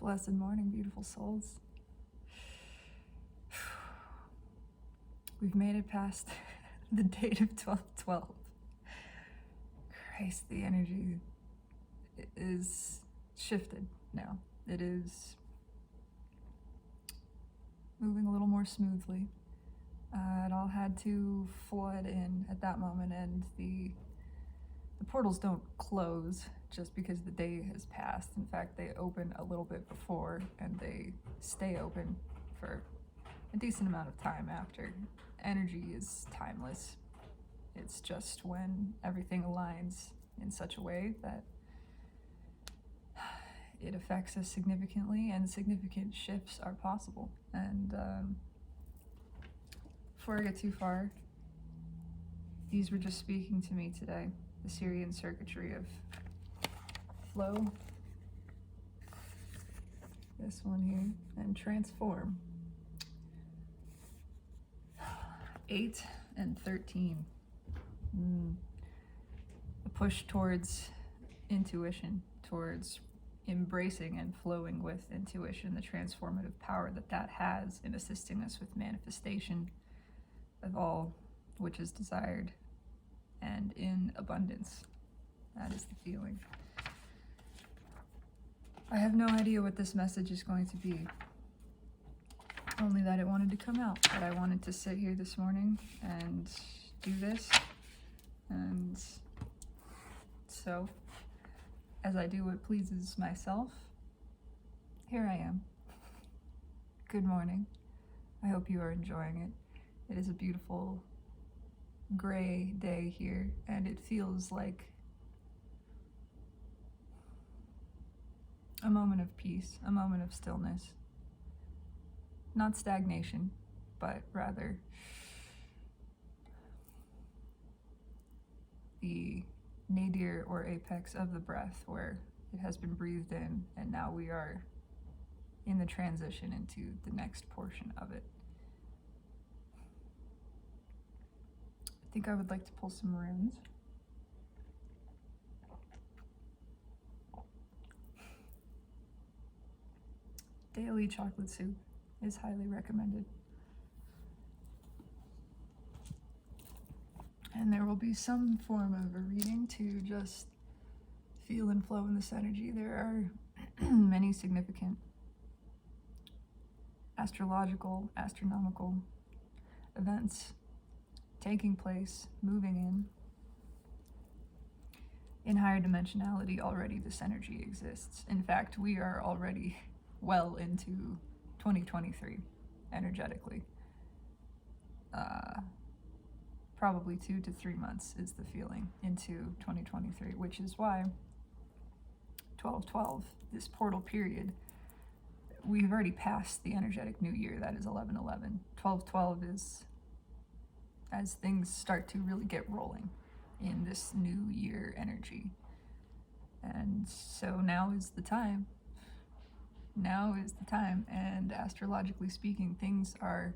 Blessed morning, beautiful souls. We've made it past the date of 12/12. Christ, the energy is shifted now. It is moving a little more smoothly. It all had to flood in at that moment, and the portals don't close just because the day has passed. In fact, they open a little bit before, and they stay open for a decent amount of time after. Energy is timeless. It's just when everything aligns in such a way that it affects us significantly, and significant shifts are possible. And before I get too far, these were just speaking to me today. The Syrian circuitry of flow, this one here, and transform. 8 and 13. A push towards intuition, towards embracing and flowing with intuition, the transformative power that has in assisting us with manifestation of all which is desired and in abundance. That is the feeling. I have no idea what this message is going to be, only that it wanted to come out, that I wanted to sit here this morning and do this. And so, as I do what pleases myself, here I am. Good morning. I hope you are enjoying it. It is a beautiful gray day here, and it feels like a moment of peace, a moment of stillness. Not stagnation, but rather the nadir or apex of the breath, where it has been breathed in, and now we are in the transition into the next portion of it. I think I would like to pull some runes. Daily chocolate soup is highly recommended. And there will be some form of a reading to just feel and flow in this energy. There are many significant astrological, astronomical events taking place, moving in higher dimensionality. Already this energy exists. In fact, we are already well into 2023 energetically. Probably 2 to 3 months is the feeling into 2023, which is why 12/12, this portal period, we've already passed the energetic new year. That is 11/11. 12/12 is as things start to really get rolling in this new year energy. And so now is the time. Now is the time, and astrologically speaking, things are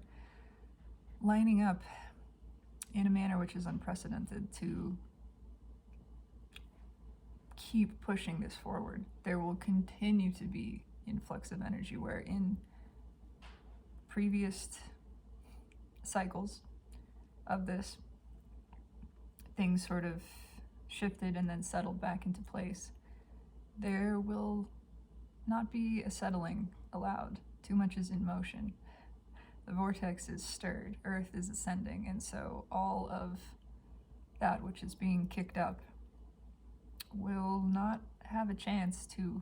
lining up in a manner which is unprecedented to keep pushing this forward. There will continue to be influx of energy, where in previous cycles of this, things sort of shifted and then settled back into place. There will not be a settling allowed. Too much is in motion. The vortex is stirred, Earth is ascending, and so all of that which is being kicked up will not have a chance to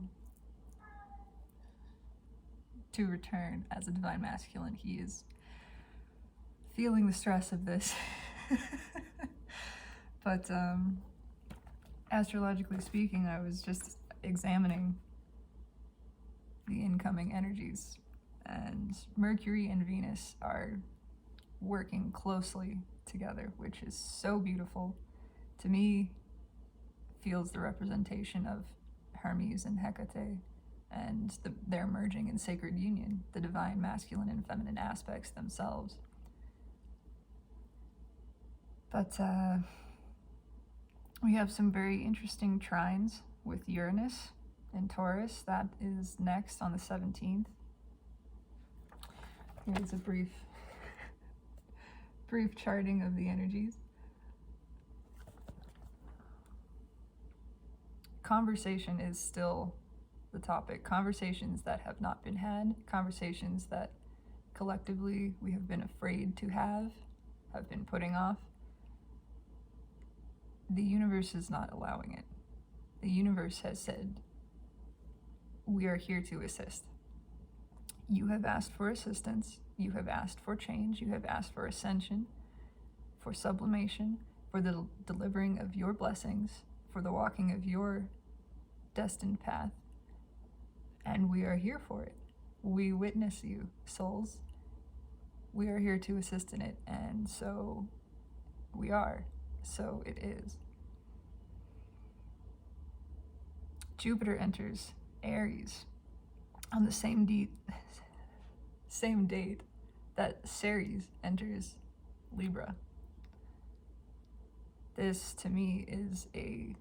return. As a divine masculine, he is feeling the stress of this. But astrologically speaking, I was just examining the incoming energies, and Mercury and Venus are working closely together, which is so beautiful. To me, feels the representation of Hermes and Hecate, and their merging in sacred union, the divine masculine and feminine aspects themselves. But we have some very interesting trines with Uranus in Taurus. That is next on the 17th. Here's a brief charting of the energies. Conversation is still the topic. Conversations that have not been had, conversations that collectively we have been afraid to have been putting off. The universe is not allowing it. The universe has said, we are here to assist. You have asked for assistance. You have asked for change. You have asked for ascension, for sublimation, for the delivering of your blessings, for the walking of your destined path. And we are here for it. We witness you, souls. We are here to assist in it. And so we are. So it is. Jupiter enters Aries on the same date that Ceres enters Libra. This to me is an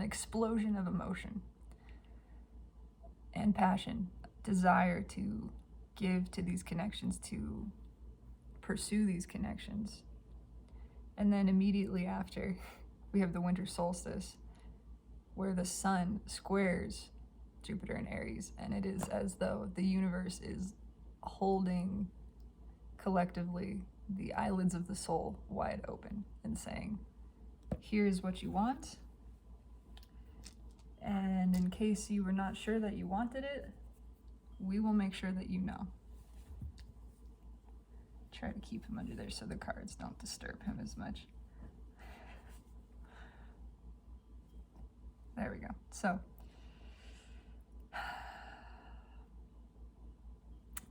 explosion of emotion and passion, desire to give to these connections, to pursue these connections. And then immediately after, we have the winter solstice, where the sun squares Jupiter in Aries, and it is as though the universe is holding collectively the eyelids of the soul wide open and saying, here's what you want, and in case you were not sure that you wanted it, we will make sure that you know. Try to keep him under there so the cards don't disturb him as much. There we go. So,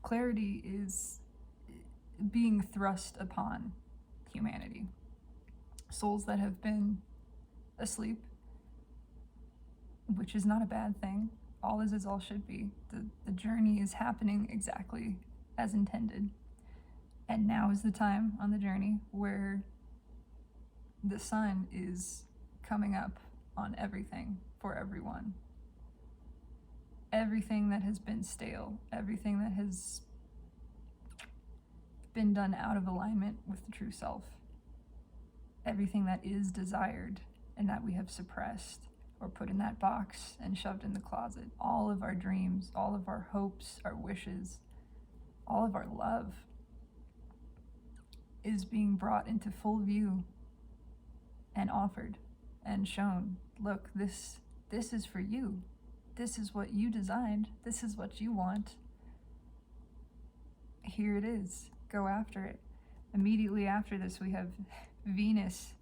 clarity is being thrust upon humanity. Souls that have been asleep, which is not a bad thing. All is as all should be. The journey is happening exactly as intended. And now is the time on the journey where the sun is coming up on everything for everyone. Everything that has been stale, everything that has been done out of alignment with the true self, everything that is desired and that we have suppressed or put in that box and shoved in the closet, all of our dreams, all of our hopes, our wishes, all of our love is being brought into full view and offered and shown. Look, this is for you. This is what you designed. This is what you want. Here it is. Go after it. Immediately after this, we have Venus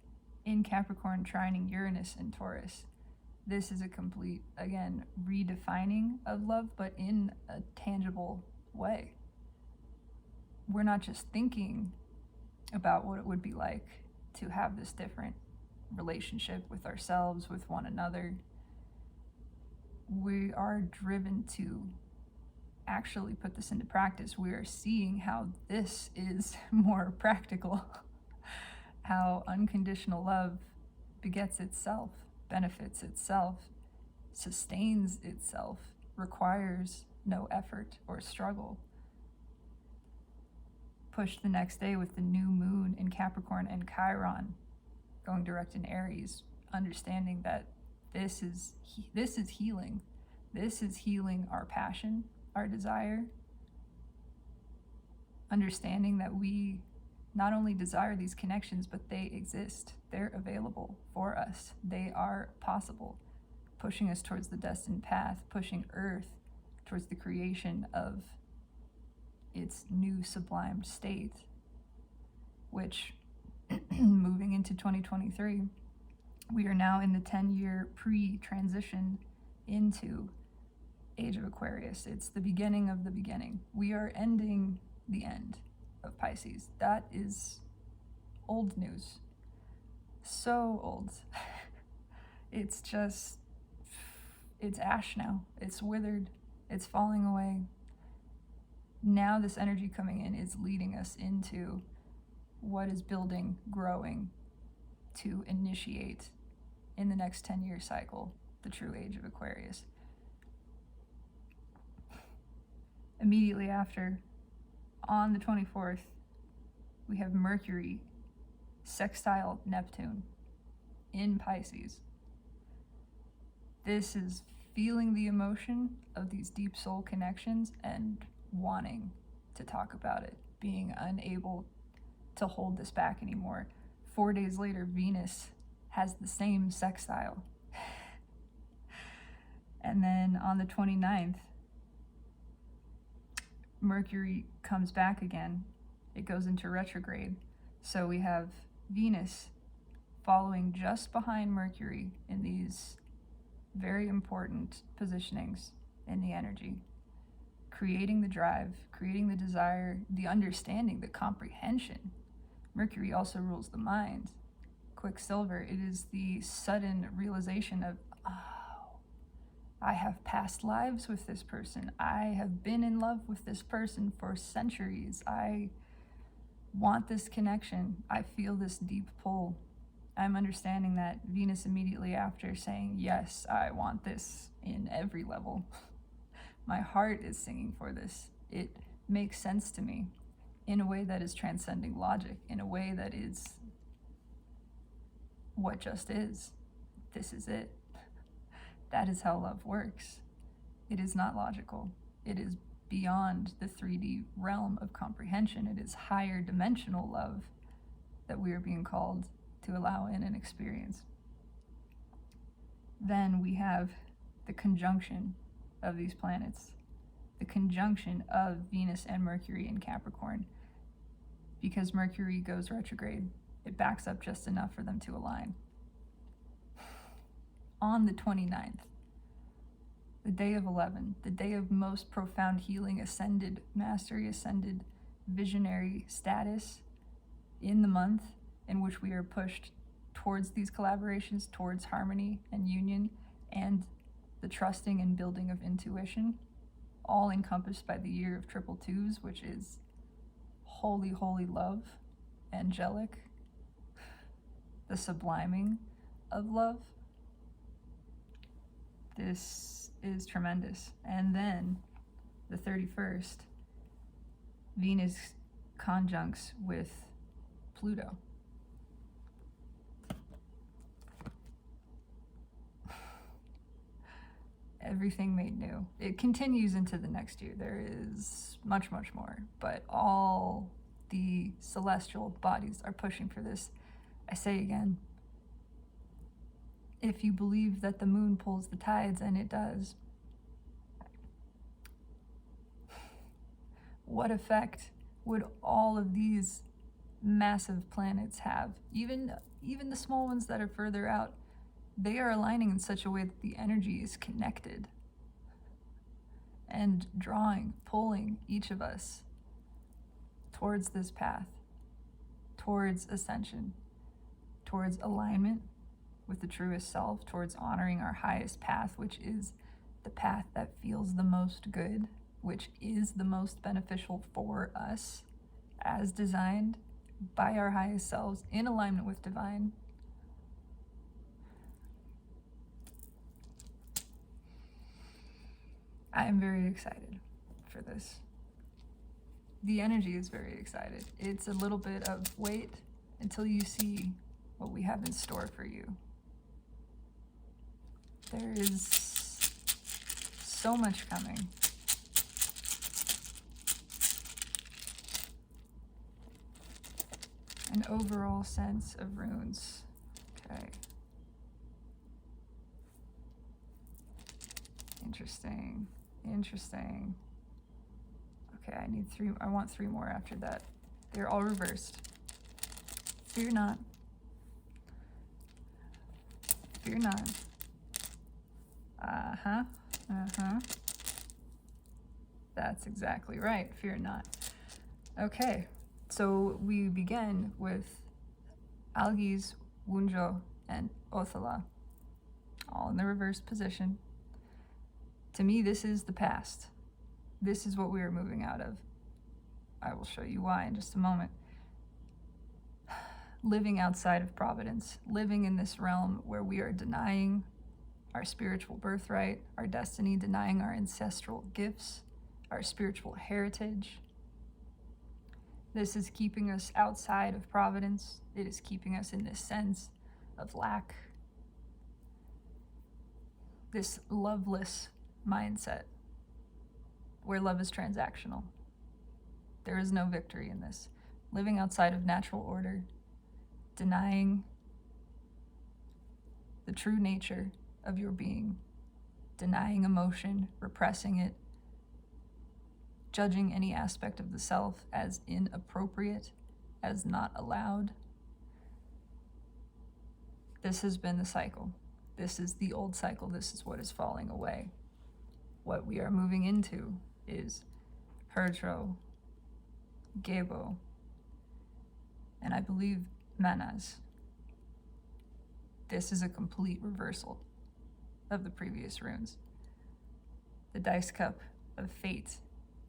in Capricorn trining Uranus in Taurus. This is a complete, again, redefining of love, but in a tangible way. We're not just thinking about what it would be like to have this different relationship with ourselves, with one another. We are driven to actually put this into practice. We are seeing how this is more practical, how unconditional love begets itself, benefits itself, sustains itself, requires no effort or struggle. Push the next day with the new moon in Capricorn and Chiron going direct in Aries, understanding that this is healing. This is healing our passion, our desire. Understanding that we not only desire these connections, but they exist. They're available for us. They are possible, pushing us towards the destined path, pushing Earth towards the creation of its new sublimed state, which moving into 2023, we are now in the 10-year pre-transition into Age of Aquarius. It's the beginning of the beginning. We are ending the end of Pisces. That is old news. So old. It's ash now. It's withered. It's falling away. Now this energy coming in is leading us into what is building, growing, to initiate in the next 10-year cycle, the true age of Aquarius. Immediately after, on the 24th, we have Mercury sextile Neptune in Pisces. This is feeling the emotion of these deep soul connections and wanting to talk about it, being unable to hold this back anymore. 4 days later, Venus has the same sextile. And then on the 29th, Mercury comes back again. It goes into retrograde. So we have Venus following just behind Mercury in these very important positionings in the energy, creating the drive, creating the desire, the understanding, the comprehension. Mercury also rules the mind. Quicksilver, it is the sudden realization of, oh, I have past lives with this person. I have been in love with this person for centuries. I want this connection. I feel this deep pull. I'm understanding that Venus immediately after saying, yes, I want this in every level. My heart is singing for this. It makes sense to me in a way that is transcending logic, in a way that is what just is. This is it. That is how love works. It is not logical. It is beyond the 3D realm of comprehension. It is higher dimensional love that we are being called to allow in and experience. Then we have the conjunction of these planets, the conjunction of Venus and Mercury in Capricorn. Because Mercury goes retrograde, it backs up just enough for them to align. On the 29th, the day of 11, the day of most profound healing, ascended mastery, ascended visionary status in the month in which we are pushed towards these collaborations, towards harmony and union, and the trusting and building of intuition, all encompassed by the year of triple twos, which is holy, holy love, angelic, the subliming of love. This is tremendous. And then the 31st, Venus conjuncts with Pluto. Everything made new. It continues into the next year. There is much, much more, but all the celestial bodies are pushing for this. I say again, if you believe that the moon pulls the tides, and it does, what effect would all of these massive planets have? Even the small ones that are further out, they are aligning in such a way that the energy is connected and drawing, pulling each of us towards this path, towards ascension, towards alignment with the truest self, towards honoring our highest path, which is the path that feels the most good, which is the most beneficial for us as designed by our highest selves in alignment with divine. I am very excited for this. The energy is very excited. It's a little bit of wait until you see what we have in store for you. There is so much coming. An overall sense of runes. Okay. Interesting. Interesting. Okay, I want three more after that. They're all reversed. Fear not. Fear not. Uh-huh. Uh-huh. That's exactly right. Fear not. Okay, so we begin with Algiz, Wunjo, and Othala, all in the reversed position. To me, this is the past. This is what we are moving out of. I will show you why in just a moment. living outside of providence, living in this realm where we are denying our spiritual birthright, our destiny, denying our ancestral gifts, our spiritual heritage. This is keeping us outside of providence. It is keeping us in this sense of lack, this loveless mindset where love is transactional. There is no victory in this. Living outside of natural order, denying the true nature of your being, denying emotion, repressing it, judging any aspect of the self as inappropriate, as not allowed. This has been the cycle. This is the old cycle. This is what is falling away. What we are moving into is Herdro, Gebo, and I believe Manas. This is a complete reversal of the previous runes. The dice cup of fate,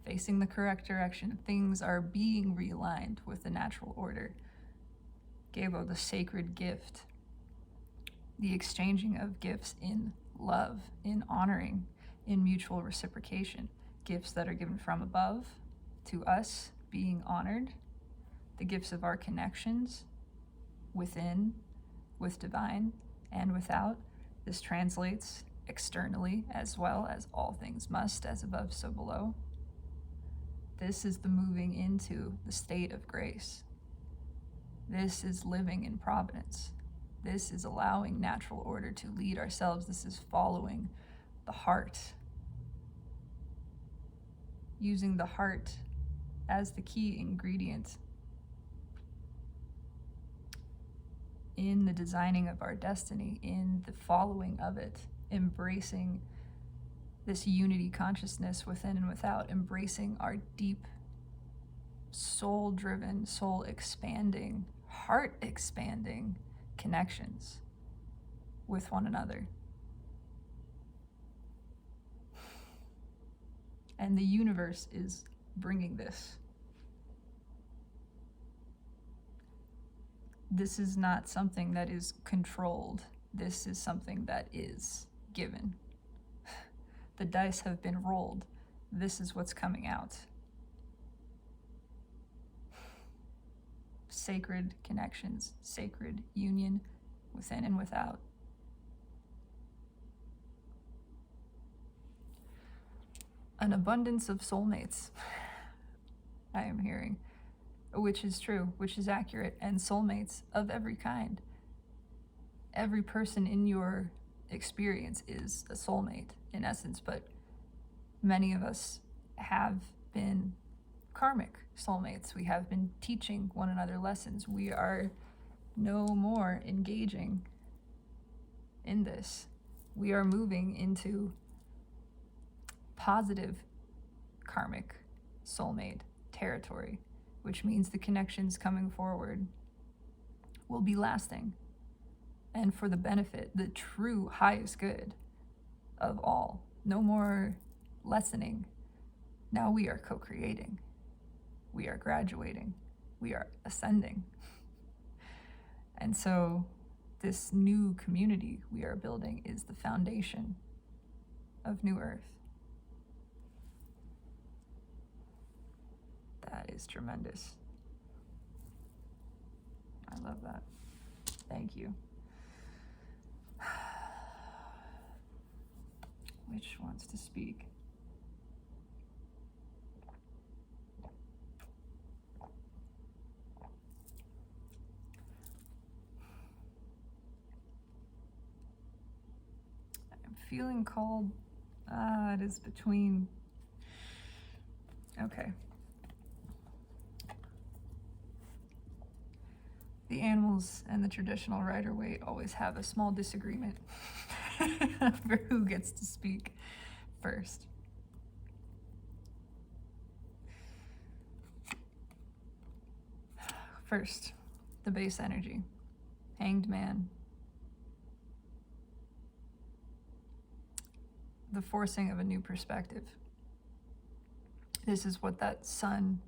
facing the correct direction. Things are being realigned with the natural order. Gebo, the sacred gift. The exchanging of gifts in love, in honoring, in mutual reciprocation. Gifts that are given from above to us being honored. The gifts of our connections within, with divine, and without. This translates externally as well as all things must, as above, so below. This is the moving into the state of grace. This is living in providence. This is allowing natural order to lead ourselves. This is following the heart. Using the heart as the key ingredient in the designing of our destiny, in the following of it, embracing this unity consciousness within and without, embracing our deep, soul-driven, soul-expanding, heart-expanding connections with one another. And the universe is bringing this. This is not something that is controlled. This is something that is given. The dice have been rolled. This is what's coming out. Sacred connections, sacred union within and without. An abundance of soulmates, I am hearing, which is true, which is accurate, and soulmates of every kind. Every person in your experience is a soulmate in essence, but many of us have been karmic soulmates. We have been teaching one another lessons. We are no more engaging in this. We are moving into positive karmic soulmate territory, which means the connections coming forward will be lasting and for the benefit, the true highest good of all. No more lessening. Now we are co-creating. We are graduating. We are ascending. And so this new community we are building is the foundation of New Earth. That is tremendous. I love that. Thank you. Which wants to speak? I'm feeling called. It is between. Okay. The animals and the traditional Rider-Waite always have a small disagreement over who gets to speak first. First, the base energy. Hanged Man. The forcing of a new perspective. This is what that sun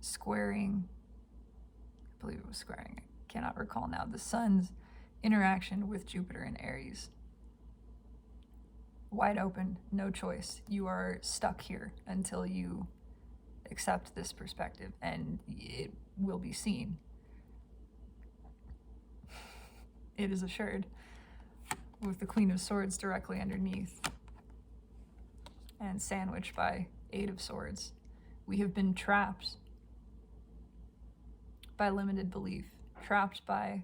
squaring believe it was squaring. I cannot recall now. The sun's interaction with Jupiter in Aries. Wide open, no choice. You are stuck here until you accept this perspective, and it will be seen. It is assured, with the Queen of Swords directly underneath and sandwiched by Eight of Swords. We have been trapped by limited belief, trapped by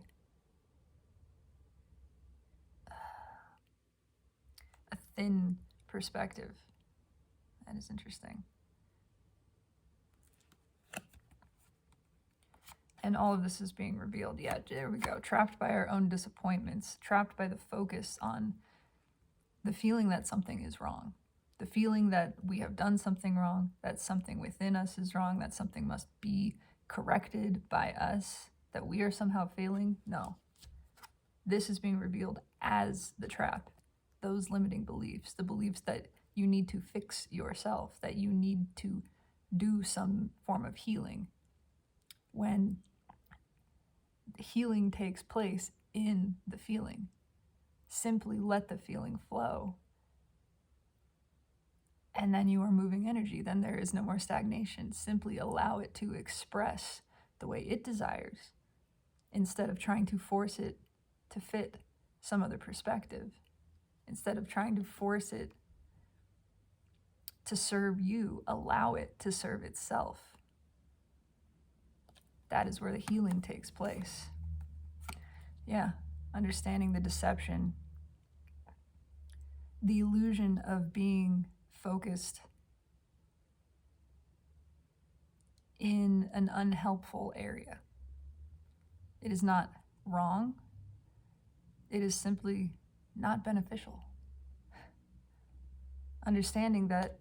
a thin perspective. That is interesting. And all of this is being revealed. Yeah, there we go. Trapped by our own disappointments, trapped by the focus on the feeling that something is wrong, the feeling that we have done something wrong, that something within us is wrong, that something must be corrected by us, that we are somehow failing. No. This is being revealed as the trap. Those limiting beliefs, the beliefs that you need to fix yourself, that you need to do some form of healing. When healing takes place in the feeling, simply let the feeling flow. And then you are moving energy. Then there is no more stagnation. Simply allow it to express the way it desires instead of trying to force it to fit some other perspective, instead of trying to force it to serve you. Allow it to serve itself. That is where the healing takes place. Yeah, understanding the deception, the illusion of being focused in an unhelpful area. It is not wrong. It is simply not beneficial. Understanding that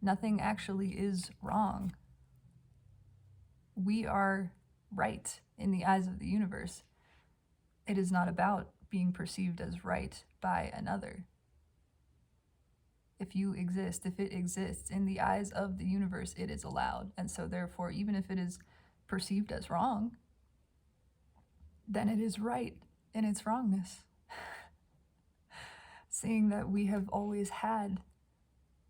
nothing actually is wrong. We are right in the eyes of the universe. It is not about being perceived as right by another. If you exist, if it exists in the eyes of the universe, it is allowed. And so therefore, even if it is perceived as wrong, then it is right in its wrongness. Seeing that we have always had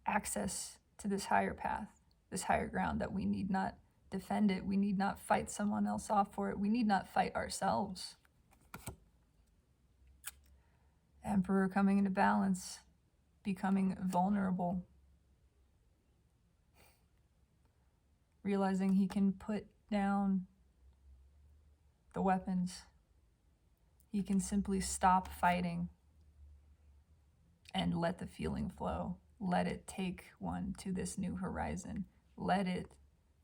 access to this higher path, this higher ground, that we need not defend it, we need not fight someone else off for it, we need not fight ourselves. Emperor coming into balance, becoming vulnerable, realizing he can put down the weapons. He can simply stop fighting and let the feeling flow. Let it take one to this new horizon. Let it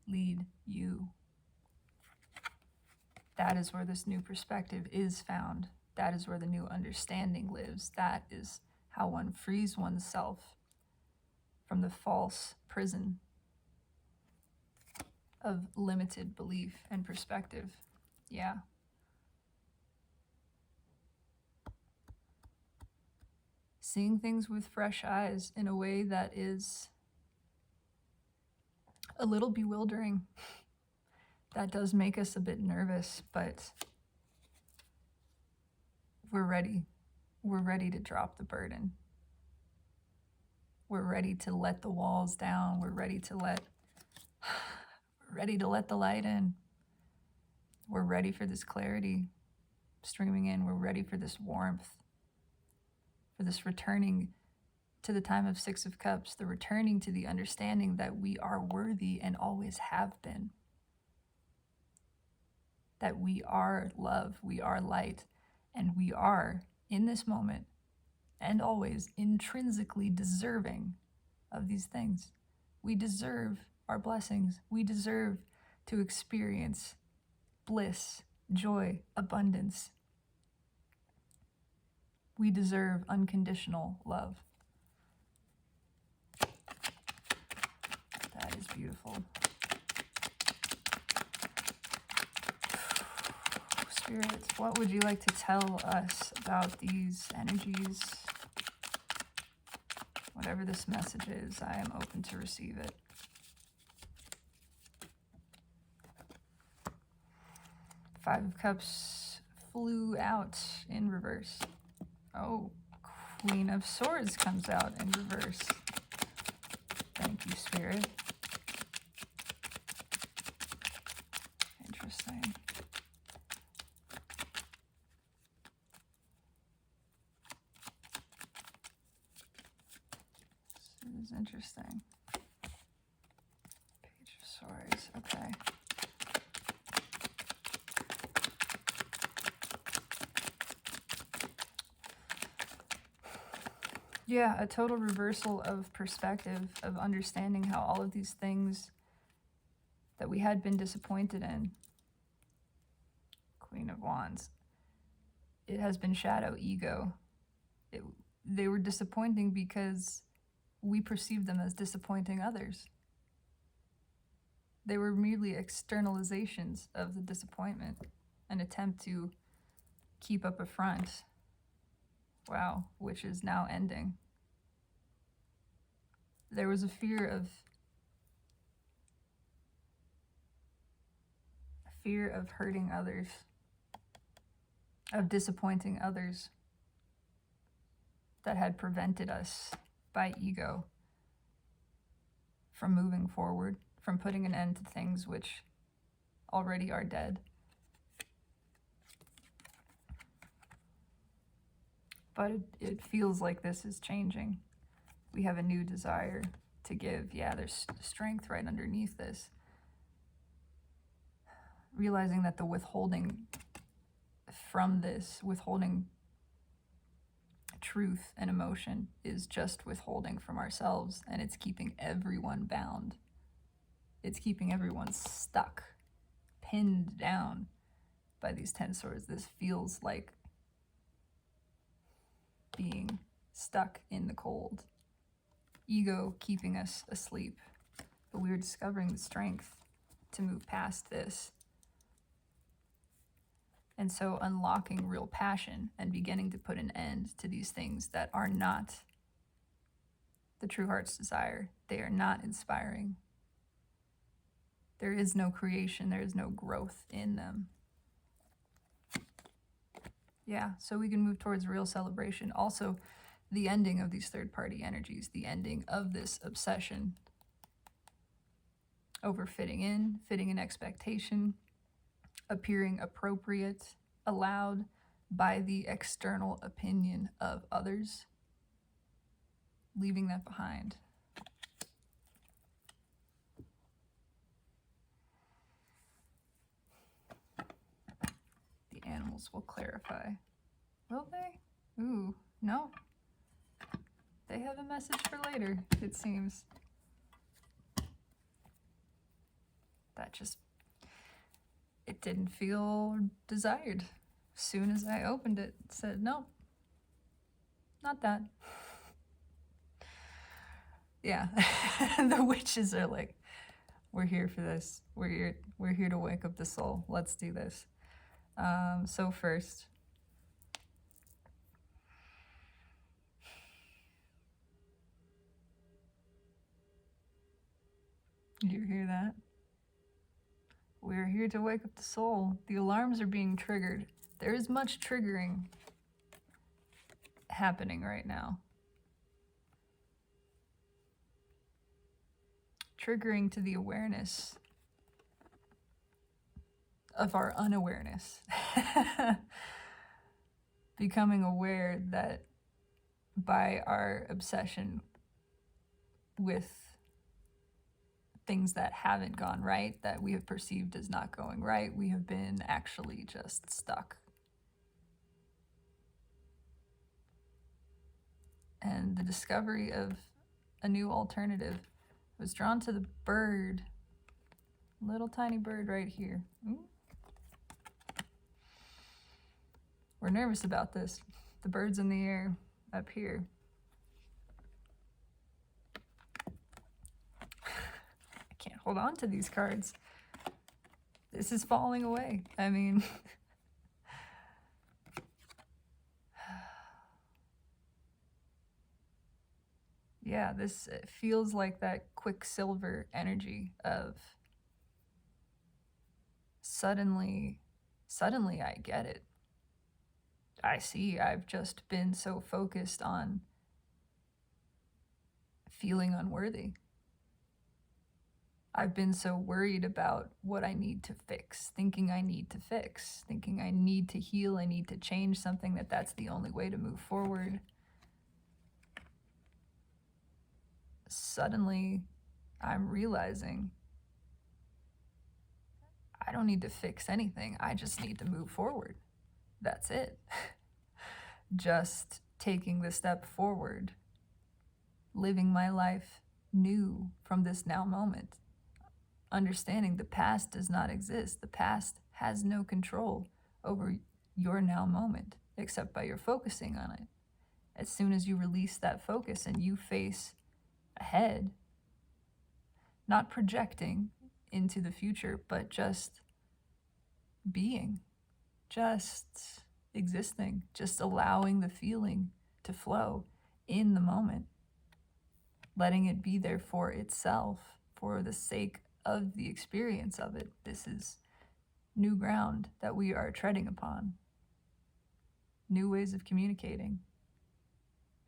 lead you. That is where this new perspective is found. That is where the new understanding lives. That is how one frees oneself from the false prison of limited belief and perspective. Yeah. Seeing things with fresh eyes in a way that is a little bewildering. That does make us a bit nervous, but we're ready. We're ready to drop the burden. We're ready to let the walls down. We're ready to let the light in. We're ready for this clarity streaming in. We're ready for this warmth, for this returning to the time of Six of Cups, the returning to the understanding that we are worthy and always have been. That we are love, we are light, and we are, in this moment, and always intrinsically deserving of these things. We deserve our blessings. We deserve to experience bliss, joy, abundance. We deserve unconditional love. That is beautiful. Spirits, what would you like to tell us about these energies? Whatever this message is, I am open to receive it. Five of Cups flew out in reverse. Oh, Queen of Swords comes out in reverse. Thank you, Spirit. Interesting. This is interesting. Page of Swords, okay. Yeah, a total reversal of perspective, of understanding how all of these things that we had been disappointed in. Queen of Wands. It has been shadow ego. They were disappointing because we perceived them as disappointing others. They were merely externalizations of the disappointment, an attempt to keep up a front. Wow, which is now ending. There was a fear of hurting others, of disappointing others, that had prevented us by ego from moving forward, from putting an end to things which already are dead. But it feels like this is changing. We have a new desire to give. Yeah, there's strength right underneath this. Realizing that the withholding from this, withholding truth and emotion, is just withholding from ourselves, and it's keeping everyone bound. It's keeping everyone stuck, pinned down by these 10 swords. This feels like being stuck in the cold. Ego keeping us asleep. But we are discovering the strength to move past this. And so unlocking real passion and beginning to put an end to these things that are not the true heart's desire. They are not inspiring. There is no creation, there is no growth in them. Yeah, so we can move towards real celebration. Also, the ending of these third-party energies, the ending of this obsession over fitting in expectation, appearing appropriate, allowed by the external opinion of others, leaving that behind. The animals will clarify. Will they? Ooh, no. They have a message for later, it seems. That just, it didn't feel desired. As soon as I opened it, it said, no, not that. Yeah, the witches are like, we're here for this. We're here to wake up the soul. Let's do this. So first, you hear that? We're here to wake up the soul. The alarms are being triggered. There is much triggering happening right now. Triggering to the awareness of our unawareness. Becoming aware that by our obsession with things that haven't gone right, that we have perceived as not going right, we have been actually just stuck. And the discovery of a new alternative was drawn to the bird, little tiny bird right here. Ooh. We're nervous about this. The bird's in the air up here. I can't hold on to these cards. This is falling away. I mean, yeah, this feels like that quicksilver energy of suddenly suddenly I get it. I see I've just been so focused on feeling unworthy. I've been so worried about what I need to fix, thinking I need to fix, thinking I need to heal, I need to change something, that's the only way to move forward. Suddenly, I'm realizing I don't need to fix anything. I just need to move forward. That's it. Just taking the step forward, living my life new from this now moment. Understanding the past does not exist. The past has no control over your now moment, except by your focusing on it. As soon as you release that focus and you face ahead, not projecting into the future, but just being, just existing, just allowing the feeling to flow in the moment, letting it be there for itself, for the sake of the experience of it. This is new ground that we are treading upon, new ways of communicating.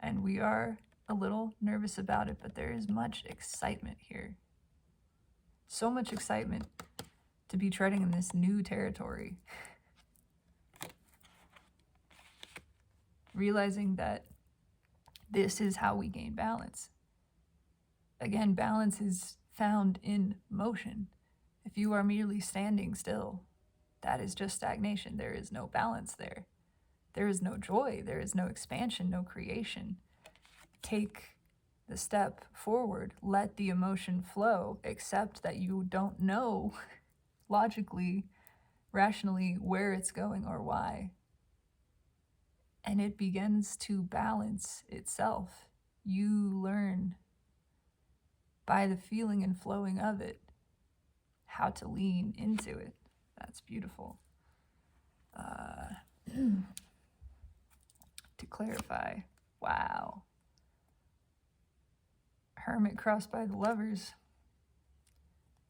And we are a little nervous about it, but there is much excitement here. So much excitement to be treading in this new territory. Realizing that this is how we gain balance. Again, balance is found in motion. If you are merely standing still, that is just stagnation. There is no balance there. There is no joy. There is no expansion, no creation. Take the step forward. Let the emotion flow. Accept that you don't know logically, rationally, where it's going or why. And it begins to balance itself. You learn by the feeling and flowing of it how to lean into it. That's beautiful. To clarify, wow. Hermit crossed by the Lovers.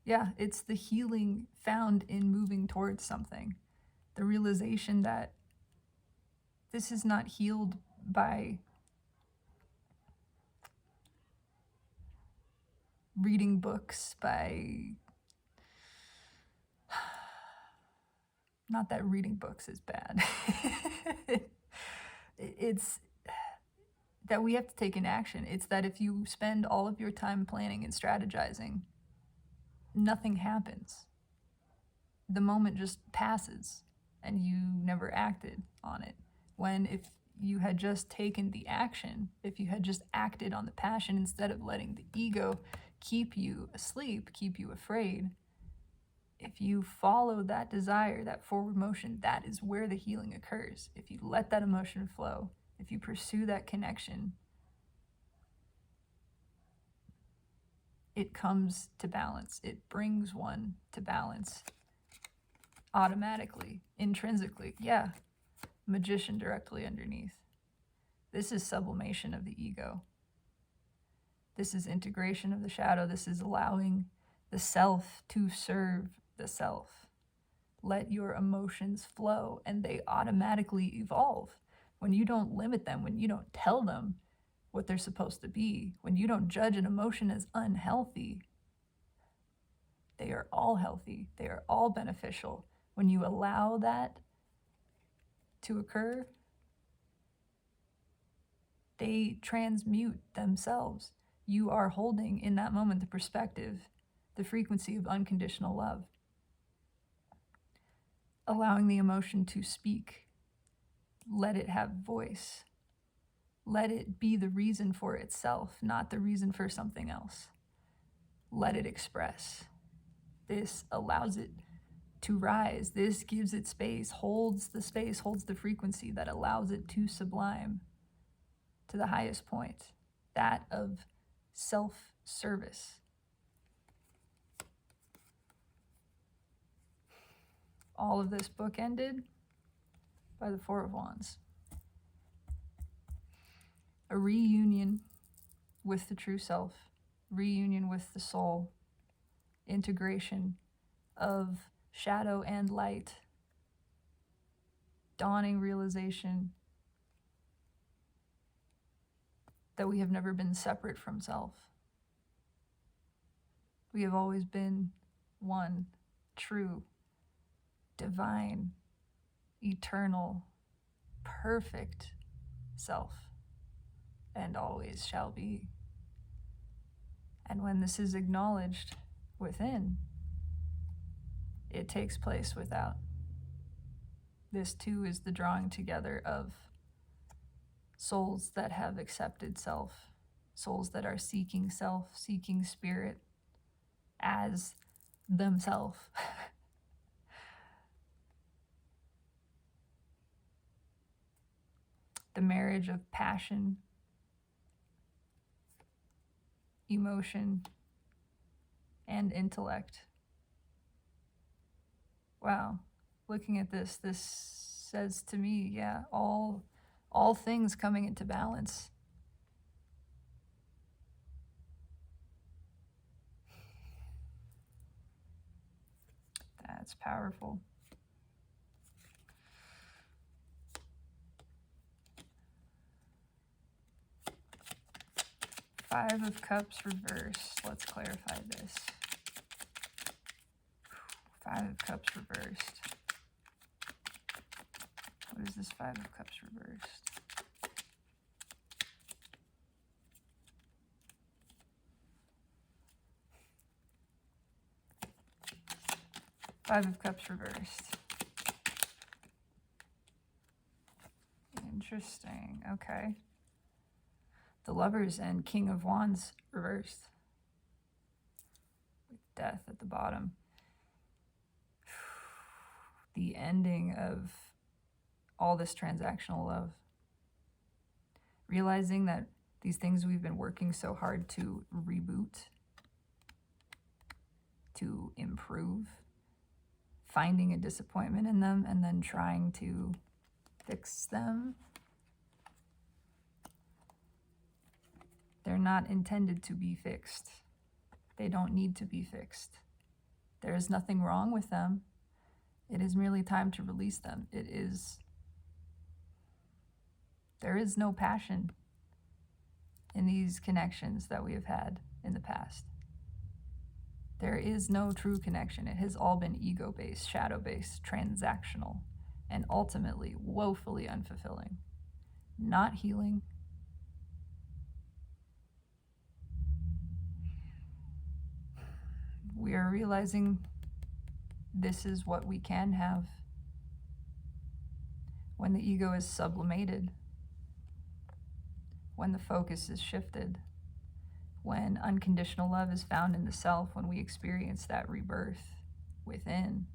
Yeah, it's the healing found in moving towards something. The realization that this is not healed by reading books, by... Not that reading books is bad. It's that we have to take an action. It's that if you spend all of your time planning and strategizing, nothing happens. The moment just passes and you never acted on it. When if you had just taken the action, if you had just acted on the passion instead of letting the ego keep you asleep, keep you afraid, if you follow that desire, that forward motion, that is where the healing occurs. If you let that emotion flow, if you pursue that connection, it comes to balance. It brings one to balance automatically, intrinsically. Yeah, Magician directly underneath. This is sublimation of the ego. This is integration of the shadow. This is allowing the self to serve the self. Let your emotions flow and they automatically evolve. When you don't limit them, when you don't tell them what they're supposed to be, when you don't judge an emotion as unhealthy, they are all healthy. They are all beneficial. When you allow that to occur, they transmute themselves. You are holding in that moment the perspective, the frequency of unconditional love. Allowing the emotion to speak. Let it have voice. Let it be the reason for itself, not the reason for something else. Let it express. This allows it to rise. This gives it space, holds the frequency that allows it to sublime to the highest point, that of self-service. All of this book ended by the Four of Wands. A reunion with the true self, reunion with the soul, integration of shadow and light, dawning realization that we have never been separate from self. We have always been one, true, divine, eternal, perfect self, and always shall be. And when this is acknowledged within, it takes place without. This too is the drawing together of souls that have accepted self, souls that are seeking self, seeking spirit as themselves. The marriage of passion, emotion, and intellect. Wow, looking at this says to me, yeah, all things coming into balance. That's powerful. Five of Cups reversed. Let's clarify this. Five of Cups reversed. What is this Five of Cups reversed? Five of Cups reversed. Interesting. Okay. The Lovers and King of Wands reversed. With Death at the bottom. The ending of all this transactional love. Realizing that these things we've been working so hard to reboot, to improve, finding a disappointment in them and then trying to fix them. They're not intended to be fixed. They don't need to be fixed. There is nothing wrong with them. It is merely time to release them. There is no passion in these connections that we have had in the past. There is no true connection. It has all been ego-based, shadow-based, transactional, and ultimately woefully unfulfilling. Not healing. We are realizing this is what we can have when the ego is sublimated, when the focus is shifted, when unconditional love is found in the self, when we experience that rebirth within,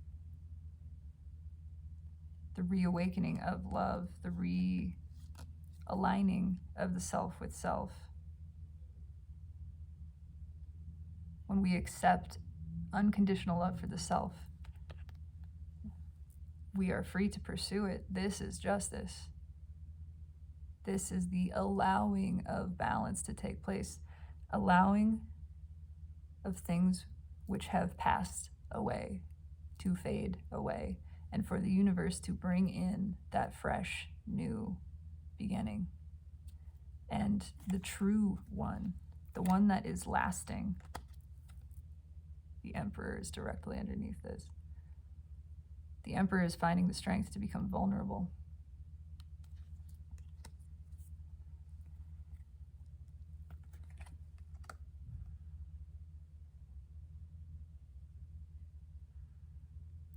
the reawakening of love, the realigning of the self with self. When we accept unconditional love for the self, we are free to pursue it. This is justice. This is the allowing of balance to take place, allowing of things which have passed away to fade away, and for the universe to bring in that fresh, new beginning. And the true one, the one that is lasting. The Emperor is directly underneath this. The Emperor is finding the strength to become vulnerable.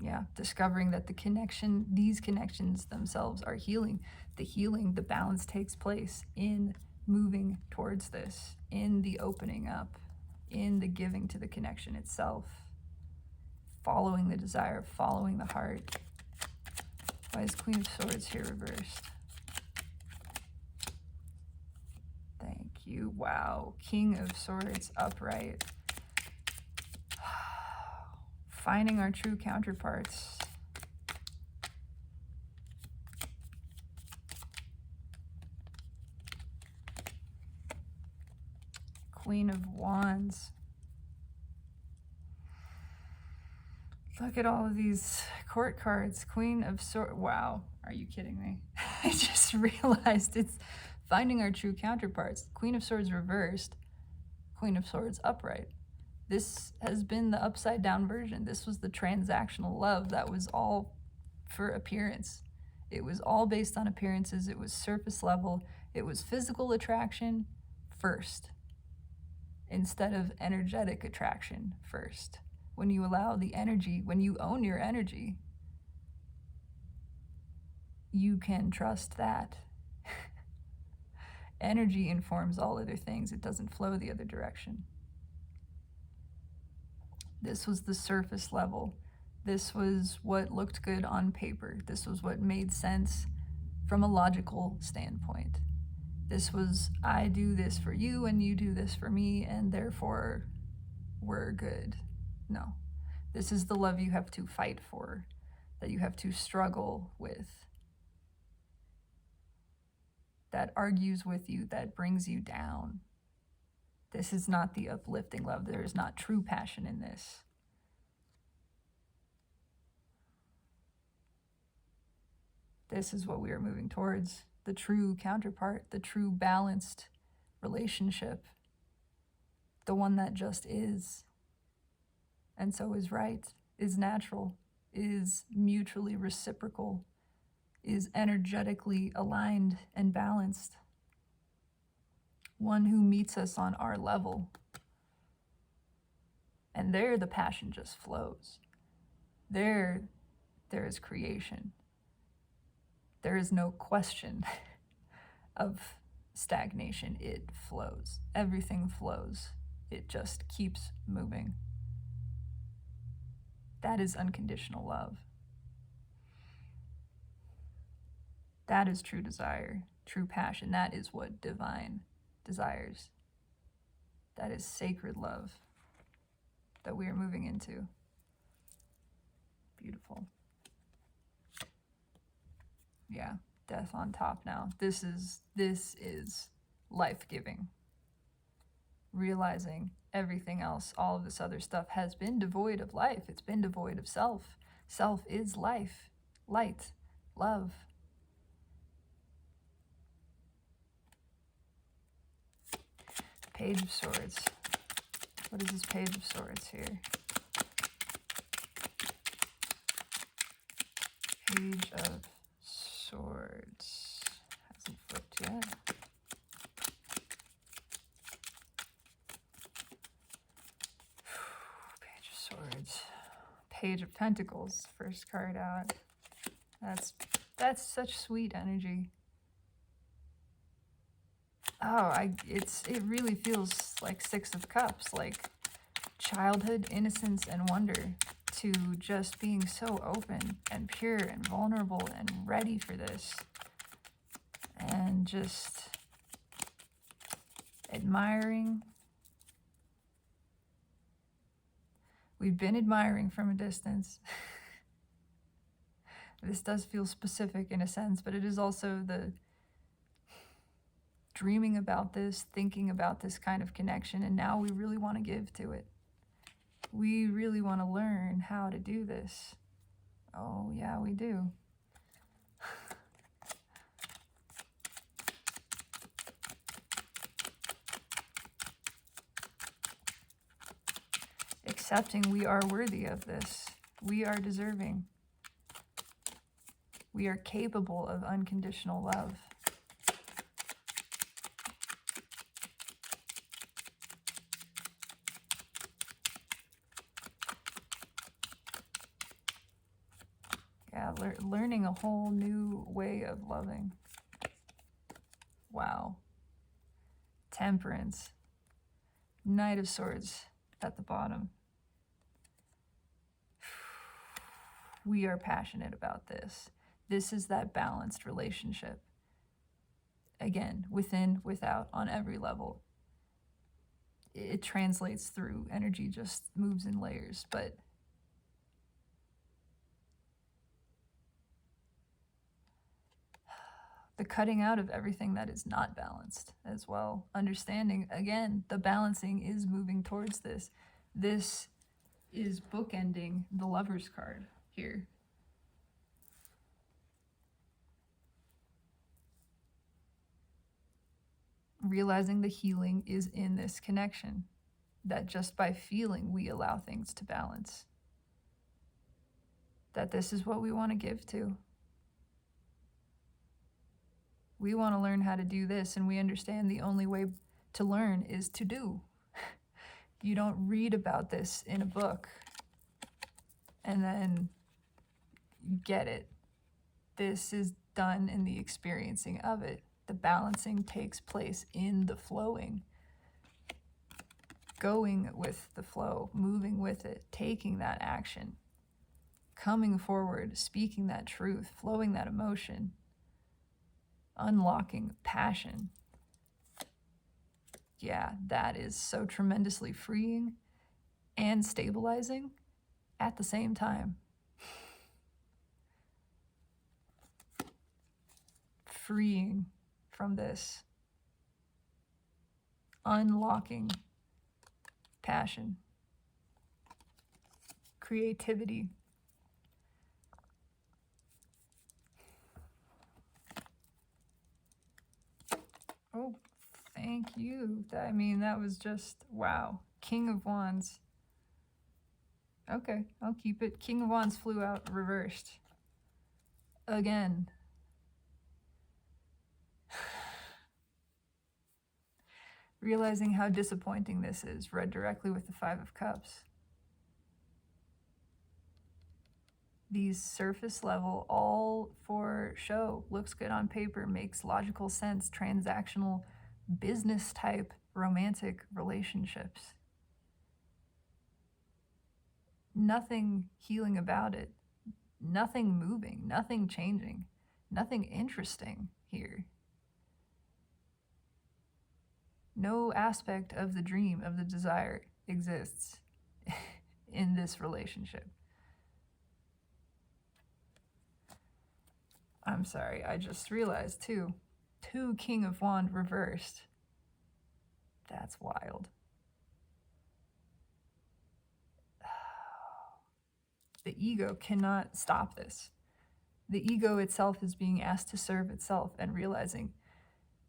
Yeah, discovering that these connections themselves are healing. The balance takes place in moving towards this, in the opening up, in the giving to the connection itself, following the desire, following the heart. Why is Queen of Swords here reversed? Thank you. Wow. King of Swords upright. Finding our true counterparts. Queen of Wands. Look at all of these Court cards, Queen of Swords. Wow, are you kidding me? I just realized it's finding our true counterparts. Queen of Swords reversed, Queen of Swords upright. This has been the upside down version. This was the transactional love that was all for appearance. It was all based on appearances. It was surface level. It was physical attraction first instead of energetic attraction first. When you allow the energy, when you own your energy, you can trust that. Energy informs all other things. It doesn't flow the other direction. This was the surface level. This was what looked good on paper. This was what made sense from a logical standpoint. This was, I do this for you and you do this for me, and therefore we're good. No. This is the love you have to fight for, that you have to struggle with, that argues with you, that brings you down. This is not the uplifting love. There is not true passion in this. This is what we are moving towards, the true counterpart, the true balanced relationship, the one that just is, and so is right, is natural, is mutually reciprocal, is energetically aligned and balanced. One who meets us on our level. And there the passion just flows. There is creation. There is no question of stagnation. It flows. Everything flows. It just keeps moving. That is unconditional love. That is true desire, true passion. That is what divine desires. That is sacred love that we are moving into. Beautiful. Yeah, death on top now. This is life-giving. Realizing everything else, all of this other stuff has been devoid of life. It's been devoid of self. Self is life, light, love. Page of Swords. What is this Page of Swords here? Page of Swords. Hasn't flipped yet. Page of Swords. Page of Pentacles. First card out. That's such sweet energy. Oh, it really feels like Six of Cups, like childhood innocence and wonder, to just being so open and pure and vulnerable and ready for this, and just admiring. We've been admiring from a distance. This does feel specific in a sense, but it is also the dreaming about this, thinking about this kind of connection, and now we really want to give to it. We really want to learn how to do this. Oh, yeah, we do. Accepting we are worthy of this. We are deserving. We are capable of unconditional love. Yeah, learning a whole new way of loving. Wow. Temperance. Knight of Swords at the bottom. We are passionate about this. This is that balanced relationship. Again, within, without, on every level. It translates through. Energy just moves in layers, but the cutting out of everything that is not balanced as well. Understanding, again, the balancing is moving towards this. This is bookending the Lover's card here. Realizing the healing is in this connection, that just by feeling we allow things to balance, that this is what we want to give to. We want to learn how to do this, and we understand the only way to learn is to do. You don't read about this in a book and then you get it. This is done in the experiencing of it. The balancing takes place in the flowing. Going with the flow, moving with it, taking that action, coming forward, speaking that truth, flowing that emotion, unlocking passion. Yeah, that is so tremendously freeing and stabilizing at the same time. Freeing from this, unlocking passion, creativity. Oh, thank you. I mean, that was just, wow. King of Wands. Okay, I'll keep it. King of Wands flew out reversed. Again. Realizing how disappointing this is, read directly with the Five of Cups. These surface level, all for show, looks good on paper, makes logical sense, transactional, business type, romantic relationships. Nothing healing about it, nothing moving, nothing changing, nothing interesting here. No aspect of the dream, of the desire exists in this relationship. I'm sorry, I just realized too. 2 King of Wands reversed. That's wild. The ego cannot stop this. The ego itself is being asked to serve itself and realizing,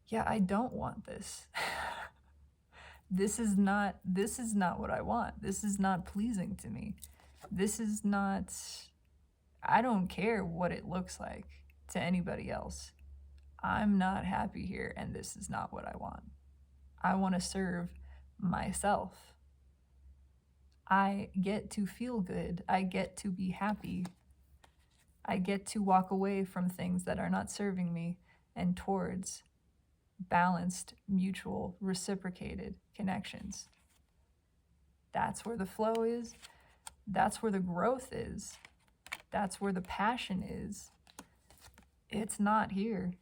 yeah, I don't want this. This is not what I want. This is not pleasing to me. This is not, I don't care what it looks like to anybody else. I'm not happy here, and this is not what I want. I want to serve myself. I get to feel good. I get to be happy. I get to walk away from things that are not serving me and towards balanced, mutual, reciprocated connections. That's where the flow is. That's where the growth is. That's where the passion is. It's not here.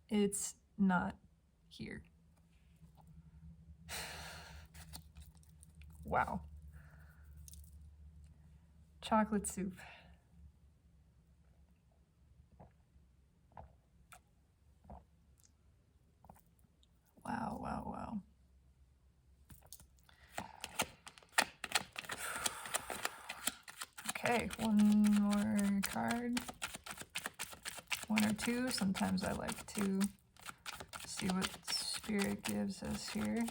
It's not here. Wow. Chocolate soup. Wow, wow, wow. Okay, one more card. 1 or 2. Sometimes I like to see what Spirit gives us here.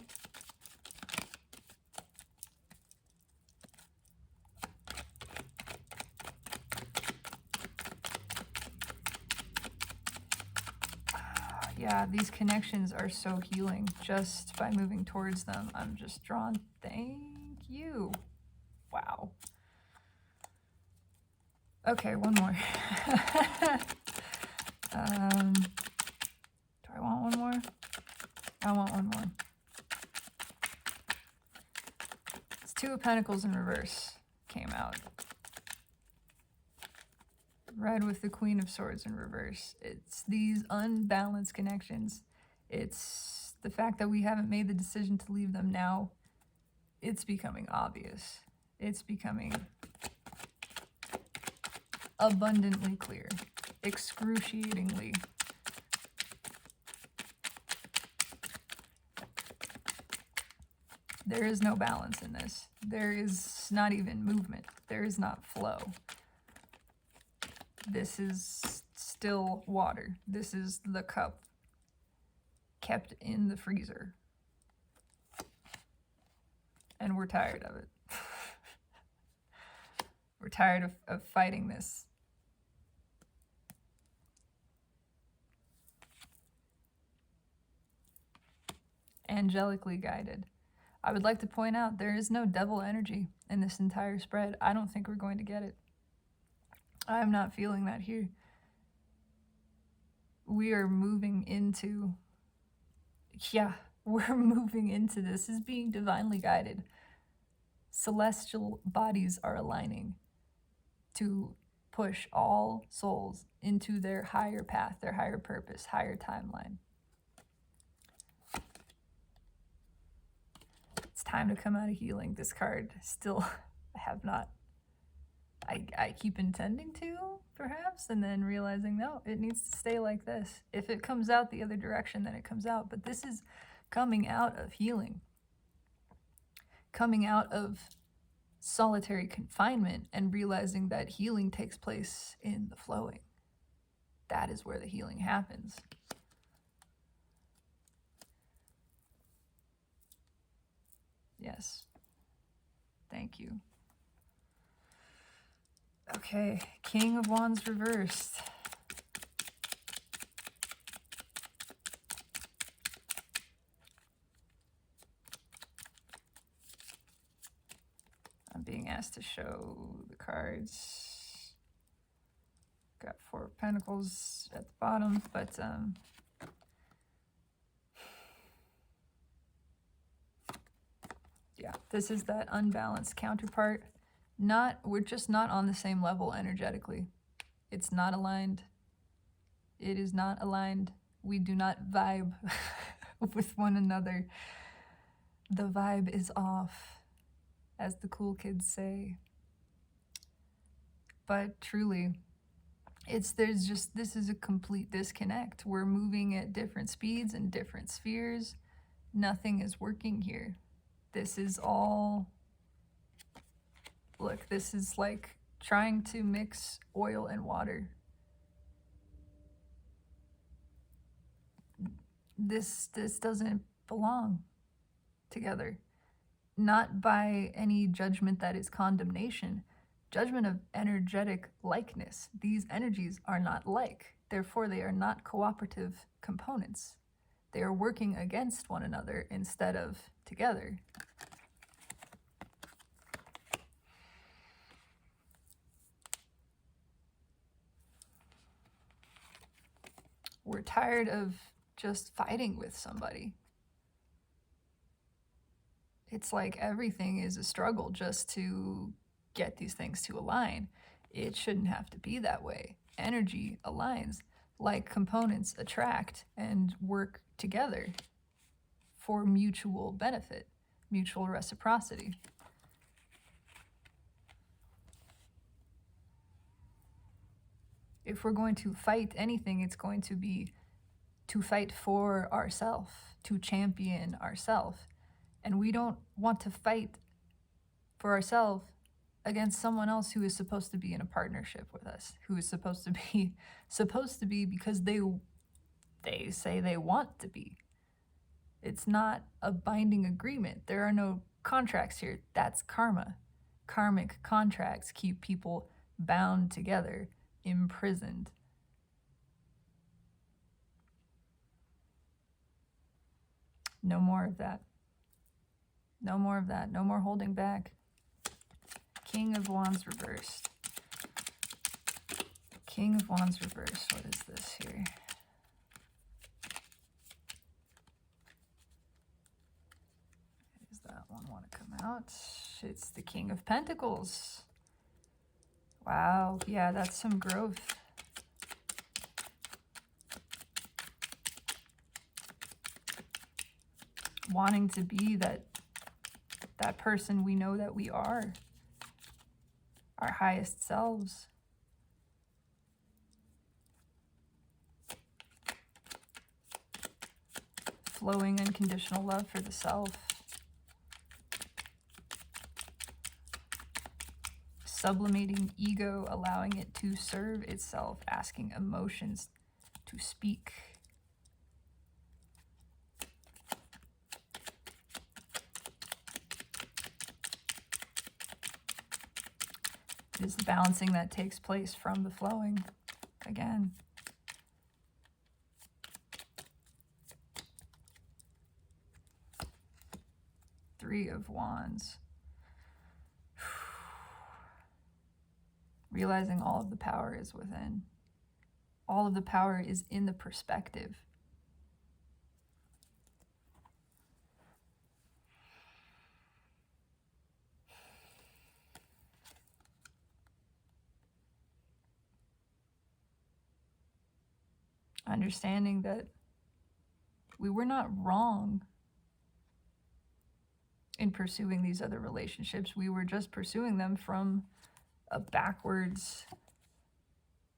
Yeah, these connections are so healing just by moving towards them. I'm just drawn. Thank you. Wow. Okay, one more. Do I want one more? I want one more. It's 2 of Pentacles in reverse came out. Red with the Queen of Swords in reverse. It's these unbalanced connections. It's the fact that we haven't made the decision to leave them now. It's becoming obvious. It's becoming abundantly clear. Excruciatingly. There is no balance in this. There is not even movement. There is not flow. This is still water. This is the cup kept in the freezer. And we're tired of it. We're tired of fighting this. Angelically guided. I would like to point out there is no devil energy in this entire spread. I don't think we're going to get it. I'm not feeling that here. We are moving into, we're moving into this as being divinely guided. Celestial bodies are aligning to push all souls into their higher path, their higher purpose, higher timeline. It's time to come out of healing. This card still, I have not, I keep intending to, perhaps, and then realizing, no, it needs to stay like this. If it comes out the other direction, then it comes out. But this is coming out of healing. Coming out of solitary confinement and realizing that healing takes place in the flowing. That is where the healing happens. Yes. Thank you. Okay, King of Wands reversed. I'm being asked to show the cards. Got Four of Pentacles at the bottom, but yeah, this is that unbalanced counterpart. We're just not on the same level energetically. It's not aligned. It is not aligned. We do not vibe with one another. The vibe is off, as the cool kids say. But truly, this is a complete disconnect. We're moving at different speeds and different spheres. Nothing is working here. This is all, look, this is like trying to mix oil and water. This doesn't belong together. Not by any judgment that is condemnation. Judgment of energetic likeness. These energies are not like. Therefore, they are not cooperative components. They are working against one another instead of together. We're tired of just fighting with somebody. It's like everything is a struggle just to get these things to align. It shouldn't have to be that way. Energy aligns, like components attract and work together for mutual benefit, mutual reciprocity. If we're going to fight anything, it's going to be to fight for ourselves, to champion ourselves. And we don't want to fight for ourselves against someone else who is supposed to be in a partnership with us, who is supposed to be because they say they want to be. It's not a binding agreement. There are no contracts here. That's karma. Karmic contracts keep people bound together, imprisoned. No more of that. No more of that. No more holding back. King of Wands reversed. King of Wands reversed. What is this here? Does that one want to come out? It's the King of Pentacles. Wow. Yeah, that's some growth. Wanting to be that person we know that we are. Our highest selves. Flowing unconditional love for the self. sublimating ego, allowing it to serve itself, asking emotions to speak. It is the balancing that takes place from the flowing. Again. Three of Wands. Realizing all of the power is within. All of the power is in the perspective. Understanding that we were not wrong in pursuing these other relationships. We were just pursuing them from a backwards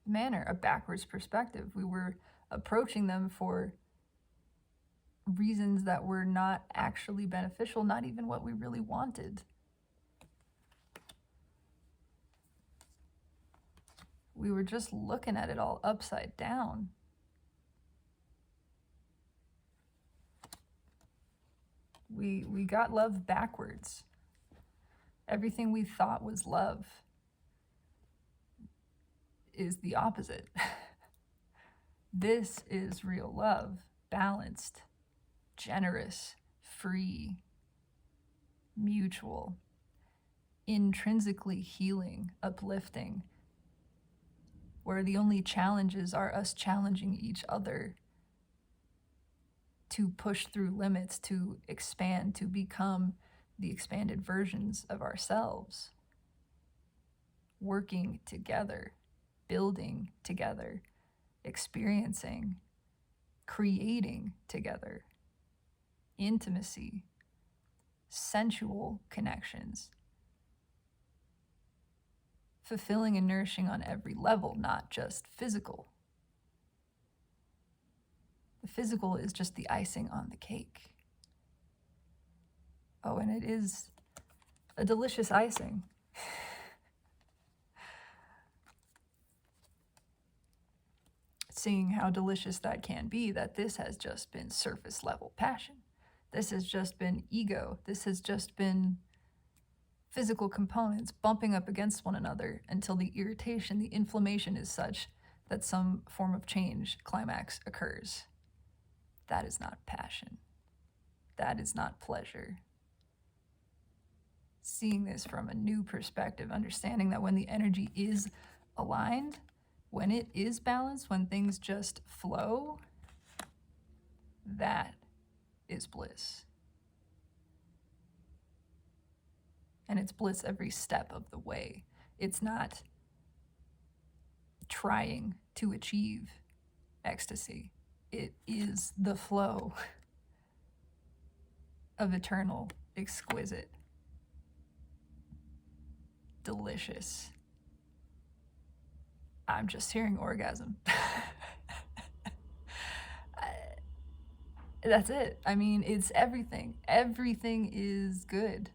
manner, a backwards perspective. We were approaching them for reasons that were not actually beneficial, not even what we really wanted. We were just looking at it all upside down. We got love backwards. Everything we thought was love is the opposite. This is real love, balanced, generous, free, mutual, intrinsically healing, uplifting, where the only challenges are us challenging each other to push through limits, to expand, to become the expanded versions of ourselves. Working together, building together, experiencing, creating together. Intimacy, sensual connections. Fulfilling and nourishing on every level, not just physical. The physical is just the icing on the cake. Oh, and it is a delicious icing. Seeing how delicious that can be, that this has just been surface level passion. This has just been ego. This has just been physical components bumping up against one another until the irritation, the inflammation is such that some form of change, climax, occurs. That is not passion. That is not pleasure. Seeing this from a new perspective, understanding that when the energy is aligned, when it is balanced, when things just flow, that is bliss. And it's bliss every step of the way. It's not trying to achieve ecstasy. It is the flow of eternal, exquisite, delicious. I'm just hearing orgasm. That's it. I mean, it's everything. Everything is good.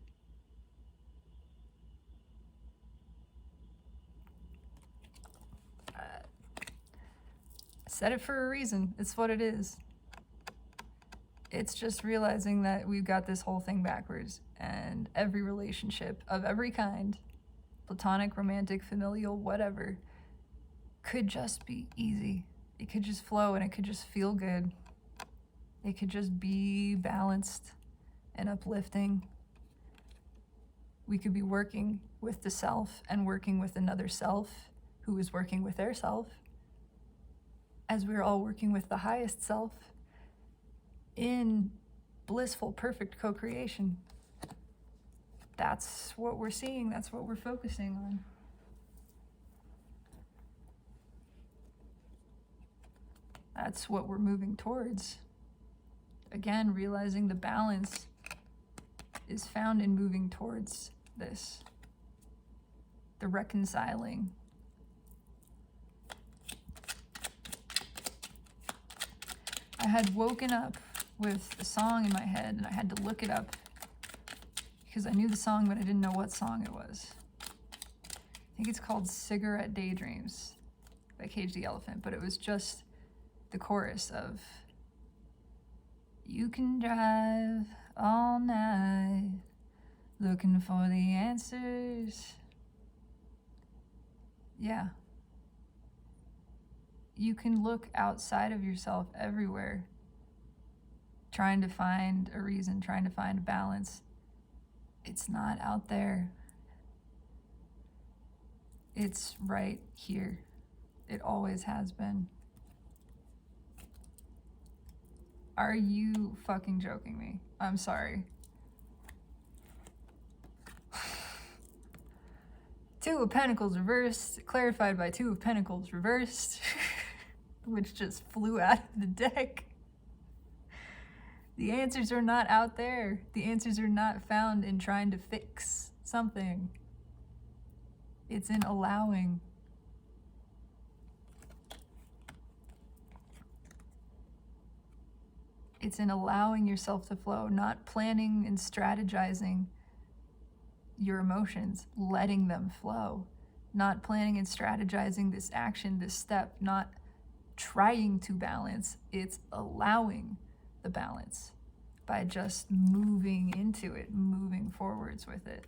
Said it for a reason. It's what it is. It's just realizing that we've got this whole thing backwards, and every relationship of every kind, platonic, romantic, familial, whatever, could just be easy. It could just flow and it could just feel good. It could just be balanced and uplifting. We could be working with the self and working with another self who is working with their self, as we're all working with the highest self in blissful, perfect co-creation. That's what we're seeing. That's what we're focusing on. That's what we're moving towards. Again, realizing the balance is found in moving towards this. The reconciling. I had woken up with a song in my head and I had to look it up because I knew the song but I didn't know what song it was. I think it's called Cigarette Daydreams by Cage the Elephant, but it was just the chorus of, you can drive all night looking for the answers. Yeah. You can look outside of yourself everywhere, trying to find a reason, trying to find a balance. It's not out there. It's right here. It always has been. Are you fucking joking me? I'm sorry. Two of Pentacles reversed, clarified by Two of Pentacles reversed, which just flew out of the deck. The answers are not out there. The answers are not found in trying to fix something. It's in allowing. It's in allowing yourself to flow, not planning and strategizing your emotions, letting them flow, not planning and strategizing this action, this step, not trying to balance. It's allowing the balance by just moving into it, moving forwards with it.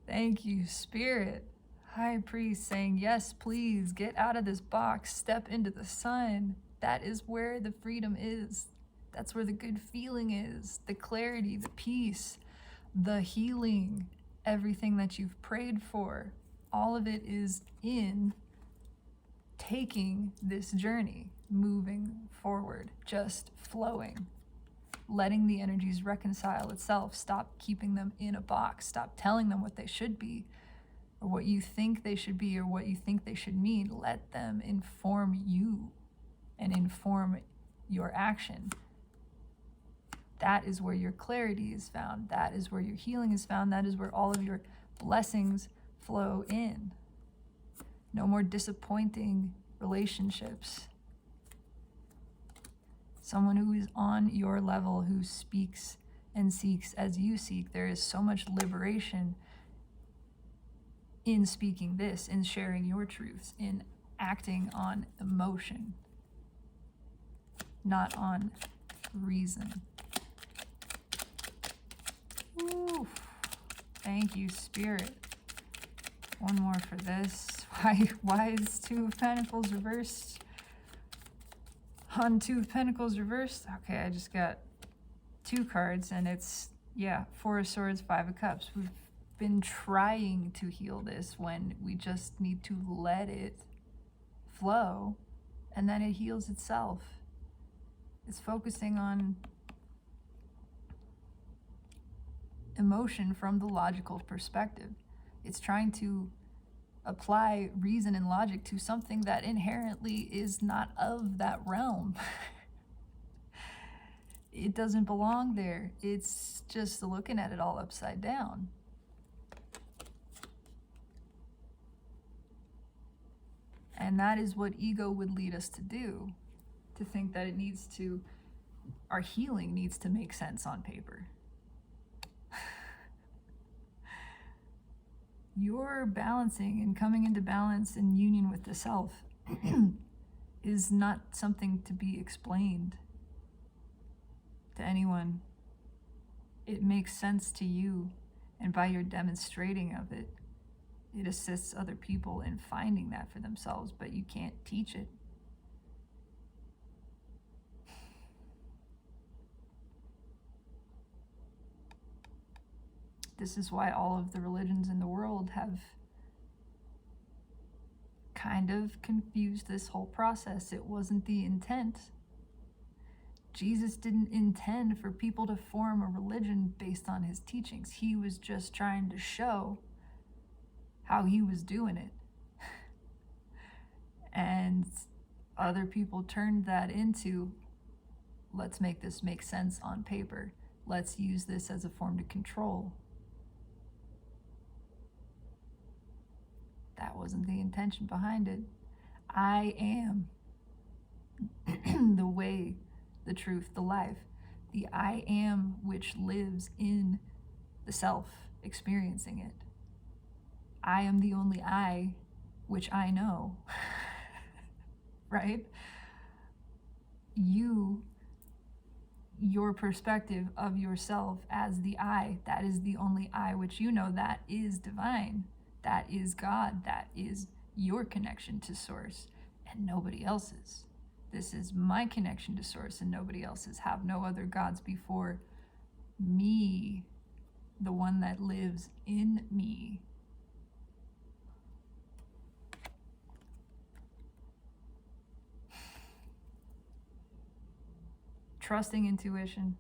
Thank you, Spirit. High Priest saying, yes, please, get out of this box, step into the sun. That is where the freedom is. That's where the good feeling is, the clarity, the peace, the healing, everything that you've prayed for. All of it is in taking this journey, moving forward, just flowing, letting the energies reconcile itself. Stop keeping them in a box. Stop telling them what they should be, or what you think they should be, or what you think they should mean. Let them inform you and inform your action. That is where your clarity is found. That is where your healing is found. That is where all of your blessings flow in. No more disappointing relationships. Someone who is on your level, who speaks and seeks as you seek. There is so much liberation in speaking this, in sharing your truths, in acting on emotion, not on reason. Ooh, thank you, Spirit. One more for this. Why is Two of Pentacles reversed? On Two of Pentacles reversed, okay, I just got two cards, and it's, yeah, Four of Swords, Five of Cups. We've been trying to heal this when we just need to let it flow, and then it heals itself. It's focusing on emotion from the logical perspective. It's trying to apply reason and logic to something that inherently is not of that realm. It doesn't belong there. It's just looking at it all upside down. And that is what ego would lead us to do, to think that it needs to, our healing needs to make sense on paper. Your balancing and coming into balance and union with the self is not something to be explained to anyone. It makes sense to you, and by your demonstrating of it, it assists other people in finding that for themselves, but you can't teach it. This is why all of the religions in the world have kind of confused this whole process. It wasn't the intent. Jesus didn't intend for people to form a religion based on his teachings. He was just trying to show how he was doing it. And other people turned that into, let's make this make sense on paper. Let's use this as a form to control. That wasn't the intention behind it. I am the way, the truth, the life. The I am which lives in the self experiencing it. I am the only I which I know, right? Your perspective of yourself as the I, that is the only I which you know, that is divine, that is God, that is your connection to source and nobody else's. This is my connection to source and nobody else's. Have no other gods before me, the one that lives in me. Trusting intuition,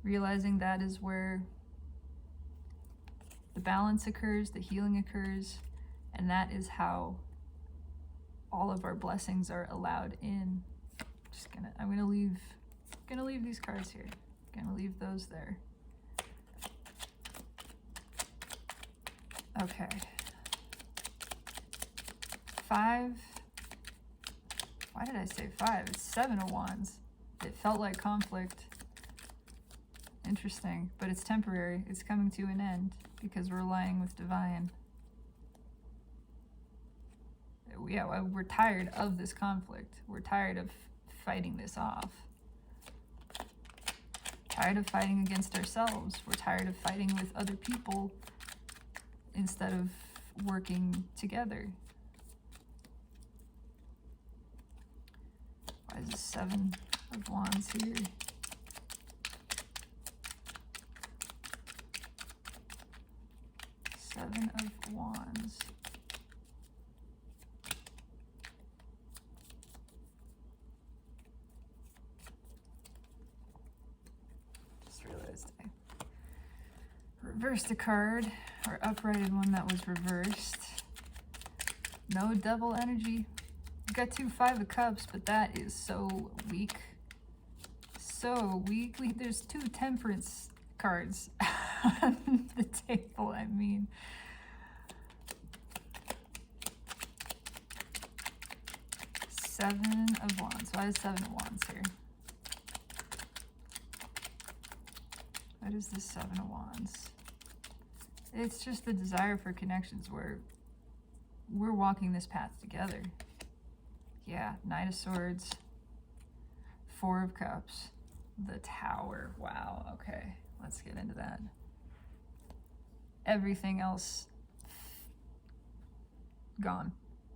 realizing that is where the balance occurs, the healing occurs, and that is how all of our blessings are allowed in. I'm gonna leave these cards here. Gonna leave those there. Okay. 5. Why did I say 5? It's 7 of Wands. It felt like conflict. Interesting, but it's temporary. It's coming to an end because we're aligning with divine. Yeah, we're tired of this conflict. We're tired of fighting this off. Tired of fighting against ourselves. We're tired of fighting with other people instead of working together. Why is the 7 of Wands here? Seven of Wands. Just realized I reversed a card, or uprighted one that was reversed. No devil energy. You got 2 5 of Cups, but that is so weak. So weak. There's 2 Temperance cards on the table, I mean. Seven of Wands. Why is 7 of Wands here? What is this 7 of Wands? It's just the desire for connections where we're walking this path together. Yeah, Knight of Swords, 4 of Cups, the Tower. Wow, okay, let's get into that. Everything else gone.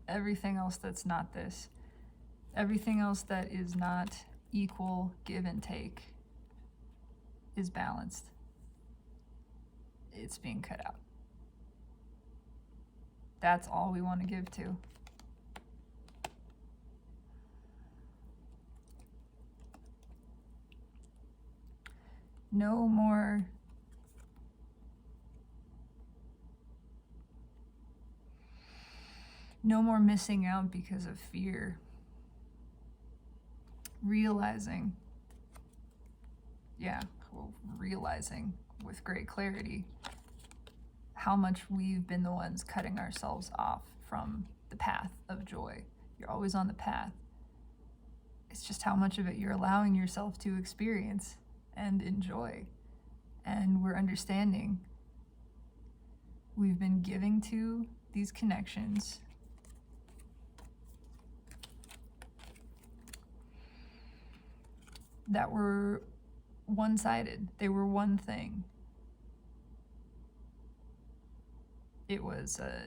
Everything else that's not this. Everything else that is not equal give and take is balanced. It's being cut out. That's all we want to give to. No more missing out because of fear. Realizing with great clarity how much we've been the ones cutting ourselves off from the path of joy. You're always on the path. It's just how much of it you're allowing yourself to experience and enjoy. And we're understanding we've been giving to these connections that were one-sided. They were one thing. It was a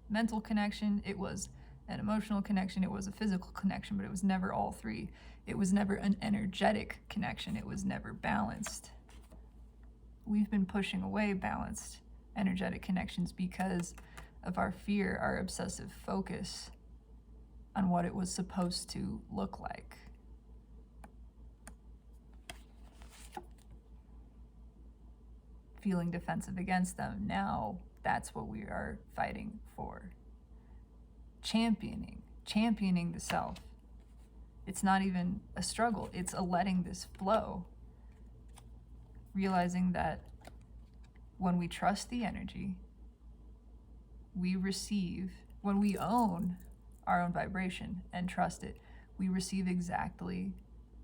mental connection, it was an emotional connection, it was a physical connection, but it was never all three. It was never an energetic connection, it was never balanced. We've been pushing away balanced energetic connections because of our fear, our obsessive focus on what it was supposed to look like. Feeling defensive against them. Now that's what we are fighting for. Championing the self. It's not even a struggle, it's a letting this flow. Realizing that when we trust the energy, we receive, when we own our own vibration and trust it, we receive exactly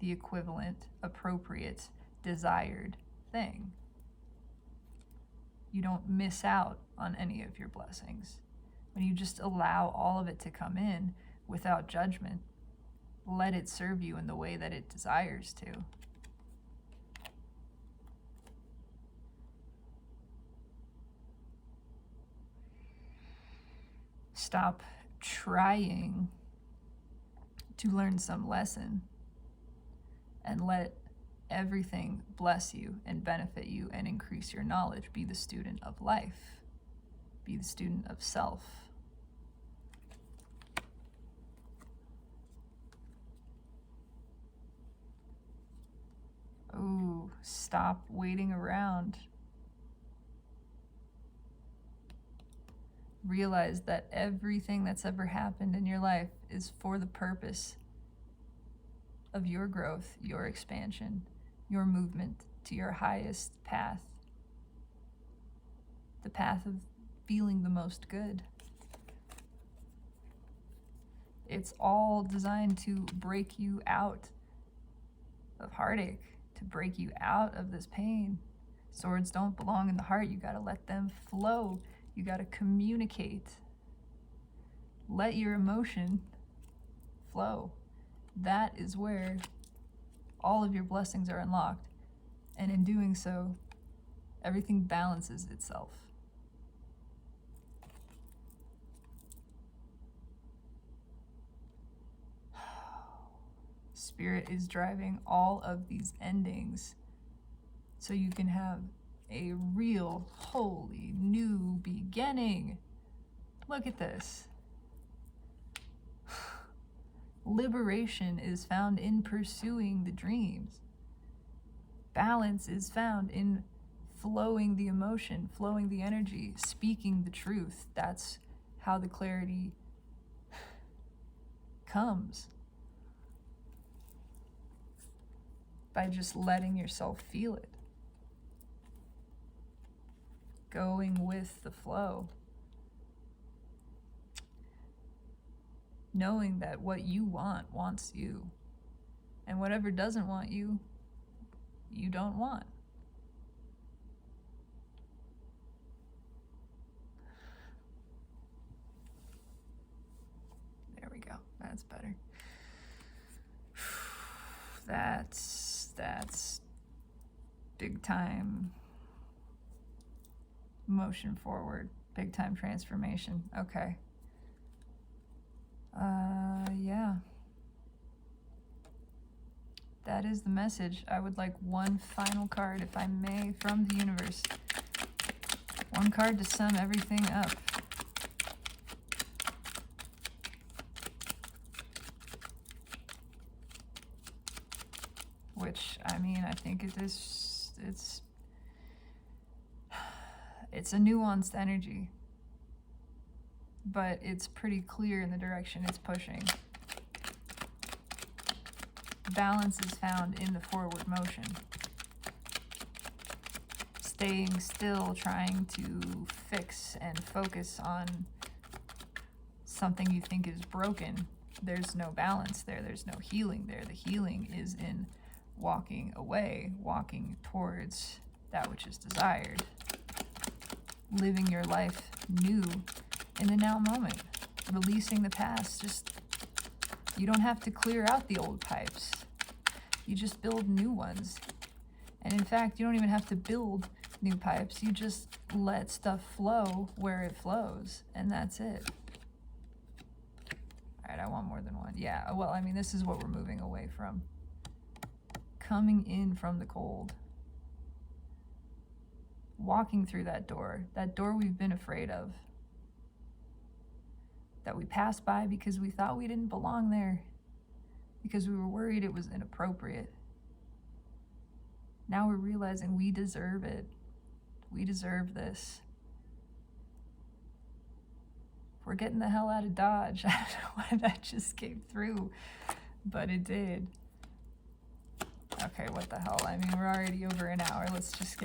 the equivalent, appropriate, desired thing. You don't miss out on any of your blessings. When you just allow all of it to come in without judgment, let it serve you in the way that it desires to. Stop trying to learn some lesson and let everything bless you and benefit you and increase your knowledge. Be the student of life. Be the student of self. Ooh, stop waiting around. Realize that everything that's ever happened in your life is for the purpose of your growth, your expansion, your movement to your highest path. The path of feeling the most good. It's all designed to break you out of heartache, to break you out of this pain. Swords don't belong in the heart. You gotta let them flow. You gotta communicate. Let your emotion flow. That is where all of your blessings are unlocked. And in doing so, everything balances itself. Spirit is driving all of these endings so you can have a real, holy, new beginning. Look at this. Liberation is found in pursuing the dreams. Balance is found in flowing the emotion, flowing the energy, speaking the truth. That's how the clarity comes. By just letting yourself feel it. Going with the flow. Knowing that what you want wants you. And whatever doesn't want you, you don't want. There we go. That's better. That's big time motion forward, big time transformation. Okay. Yeah. That is the message. I would like one final card, if I may, from the universe. One card to sum everything up. Which, I mean, I think it's a nuanced energy, but it's pretty clear in the direction it's pushing. Balance is found in the forward motion. Staying still, trying to fix and focus on something you think is broken. There's no balance there. There's no healing there. The healing is in walking away, walking towards that which is desired. Living your life new in the now moment. Releasing the past. Just, you don't have to clear out the old pipes. You just build new ones. And in fact, you don't even have to build new pipes. You just let stuff flow where it flows. And that's it. All right, I want more than one. Yeah, well, I mean, this is what we're moving away from. Coming in from the cold. Walking through that door we've been afraid of. That we passed by because we thought we didn't belong there. Because we were worried it was inappropriate. Now we're realizing we deserve it. We deserve this. We're getting the hell out of Dodge. I don't know why that just came through, but it did. Okay, what the hell? I mean, we're already over an hour. Let's just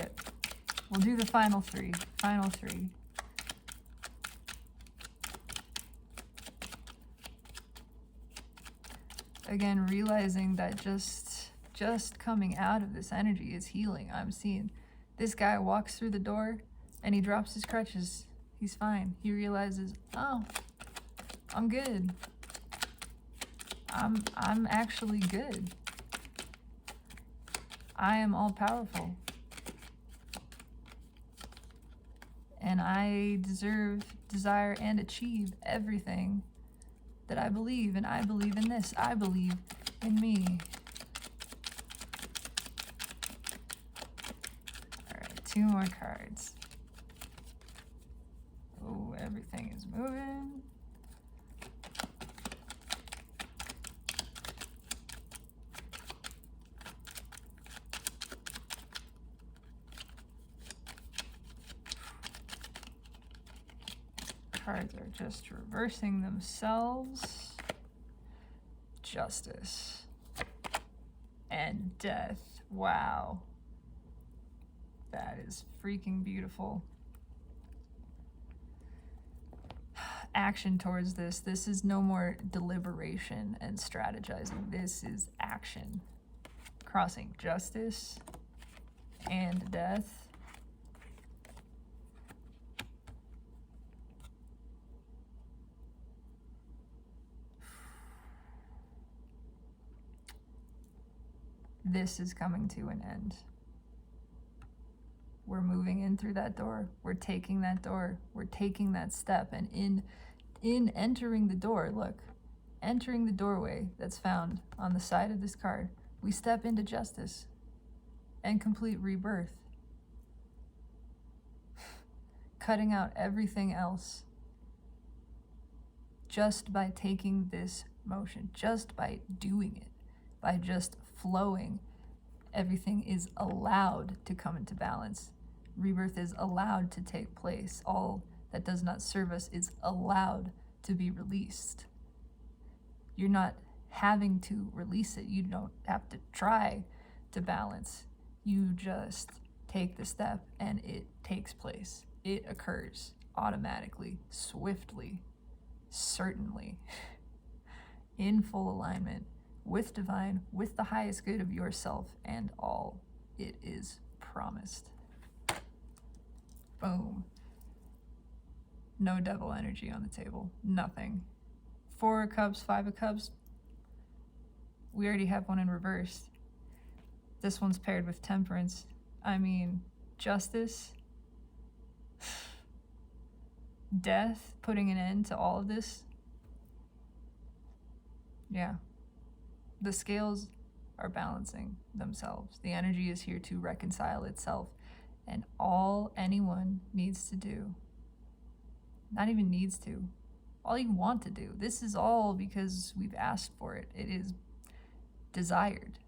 we'll do the final three. Final three. Again, realizing that just coming out of this energy is healing. I'm seeing this guy walks through the door And he drops his crutches. He's fine. He realizes, oh, I'm good. I'm actually good. I am all powerful. And I deserve, desire, and achieve everything that I believe. And I believe in this. I believe in me. Alright, 2 more cards. Oh, everything is moving. Cards are just reversing themselves. Justice. And death. Wow. That is freaking beautiful. Action towards this. This is no more deliberation and strategizing. This is action. Crossing justice and death. This is coming to an end. We're moving in through that door. We're taking that door. We're taking that step. And in entering the door, look, entering the doorway that's found on the side of this card, we step into justice and complete rebirth. Cutting out everything else just by taking this motion, just by doing it, by just flowing. Everything is allowed to come into balance. Rebirth is allowed to take place. All that does not serve us is allowed to be released. You're not having to release it. You don't have to try to balance. You just take the step and it takes place. It occurs automatically, swiftly, certainly, in full alignment with divine, with the highest good of yourself and all. It is promised. Boom. No devil energy on the table. Nothing. 4 of Cups, 5 of Cups. We already have one in reverse. This one's paired with Temperance. I mean, justice. Death, putting an end to all of this. Yeah. The scales are balancing themselves. The energy is here to reconcile itself. And all anyone needs to do, not even needs to, all you want to do, this is all because we've asked for it. It is desired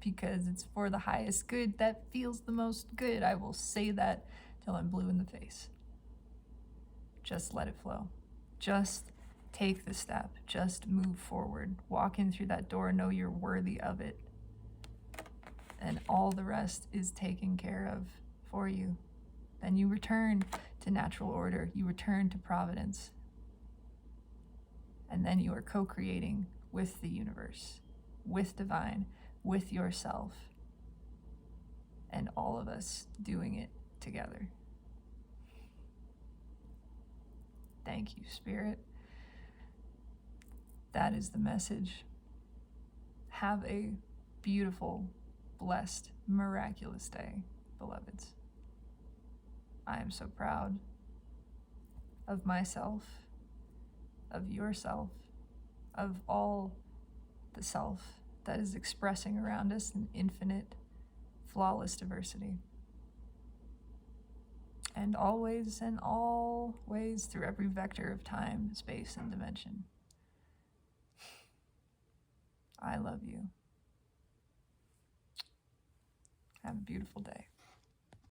because it's for the highest good that feels the most good. I will say that till I'm blue in the face. Just let it flow. Just take the step. Just move forward. Walk in through that door. Know you're worthy of it. And all the rest is taken care of for you. Then you return to natural order. You return to providence. And then you are co-creating with the universe, with divine, with yourself, and all of us doing it together. Thank you, Spirit. That is the message. Have a beautiful, blessed, miraculous day, beloveds. I am so proud of myself, of yourself, of all the self that is expressing around us in infinite, flawless diversity. And always and all ways through every vector of time, space, and dimension. I love you. Have a beautiful day.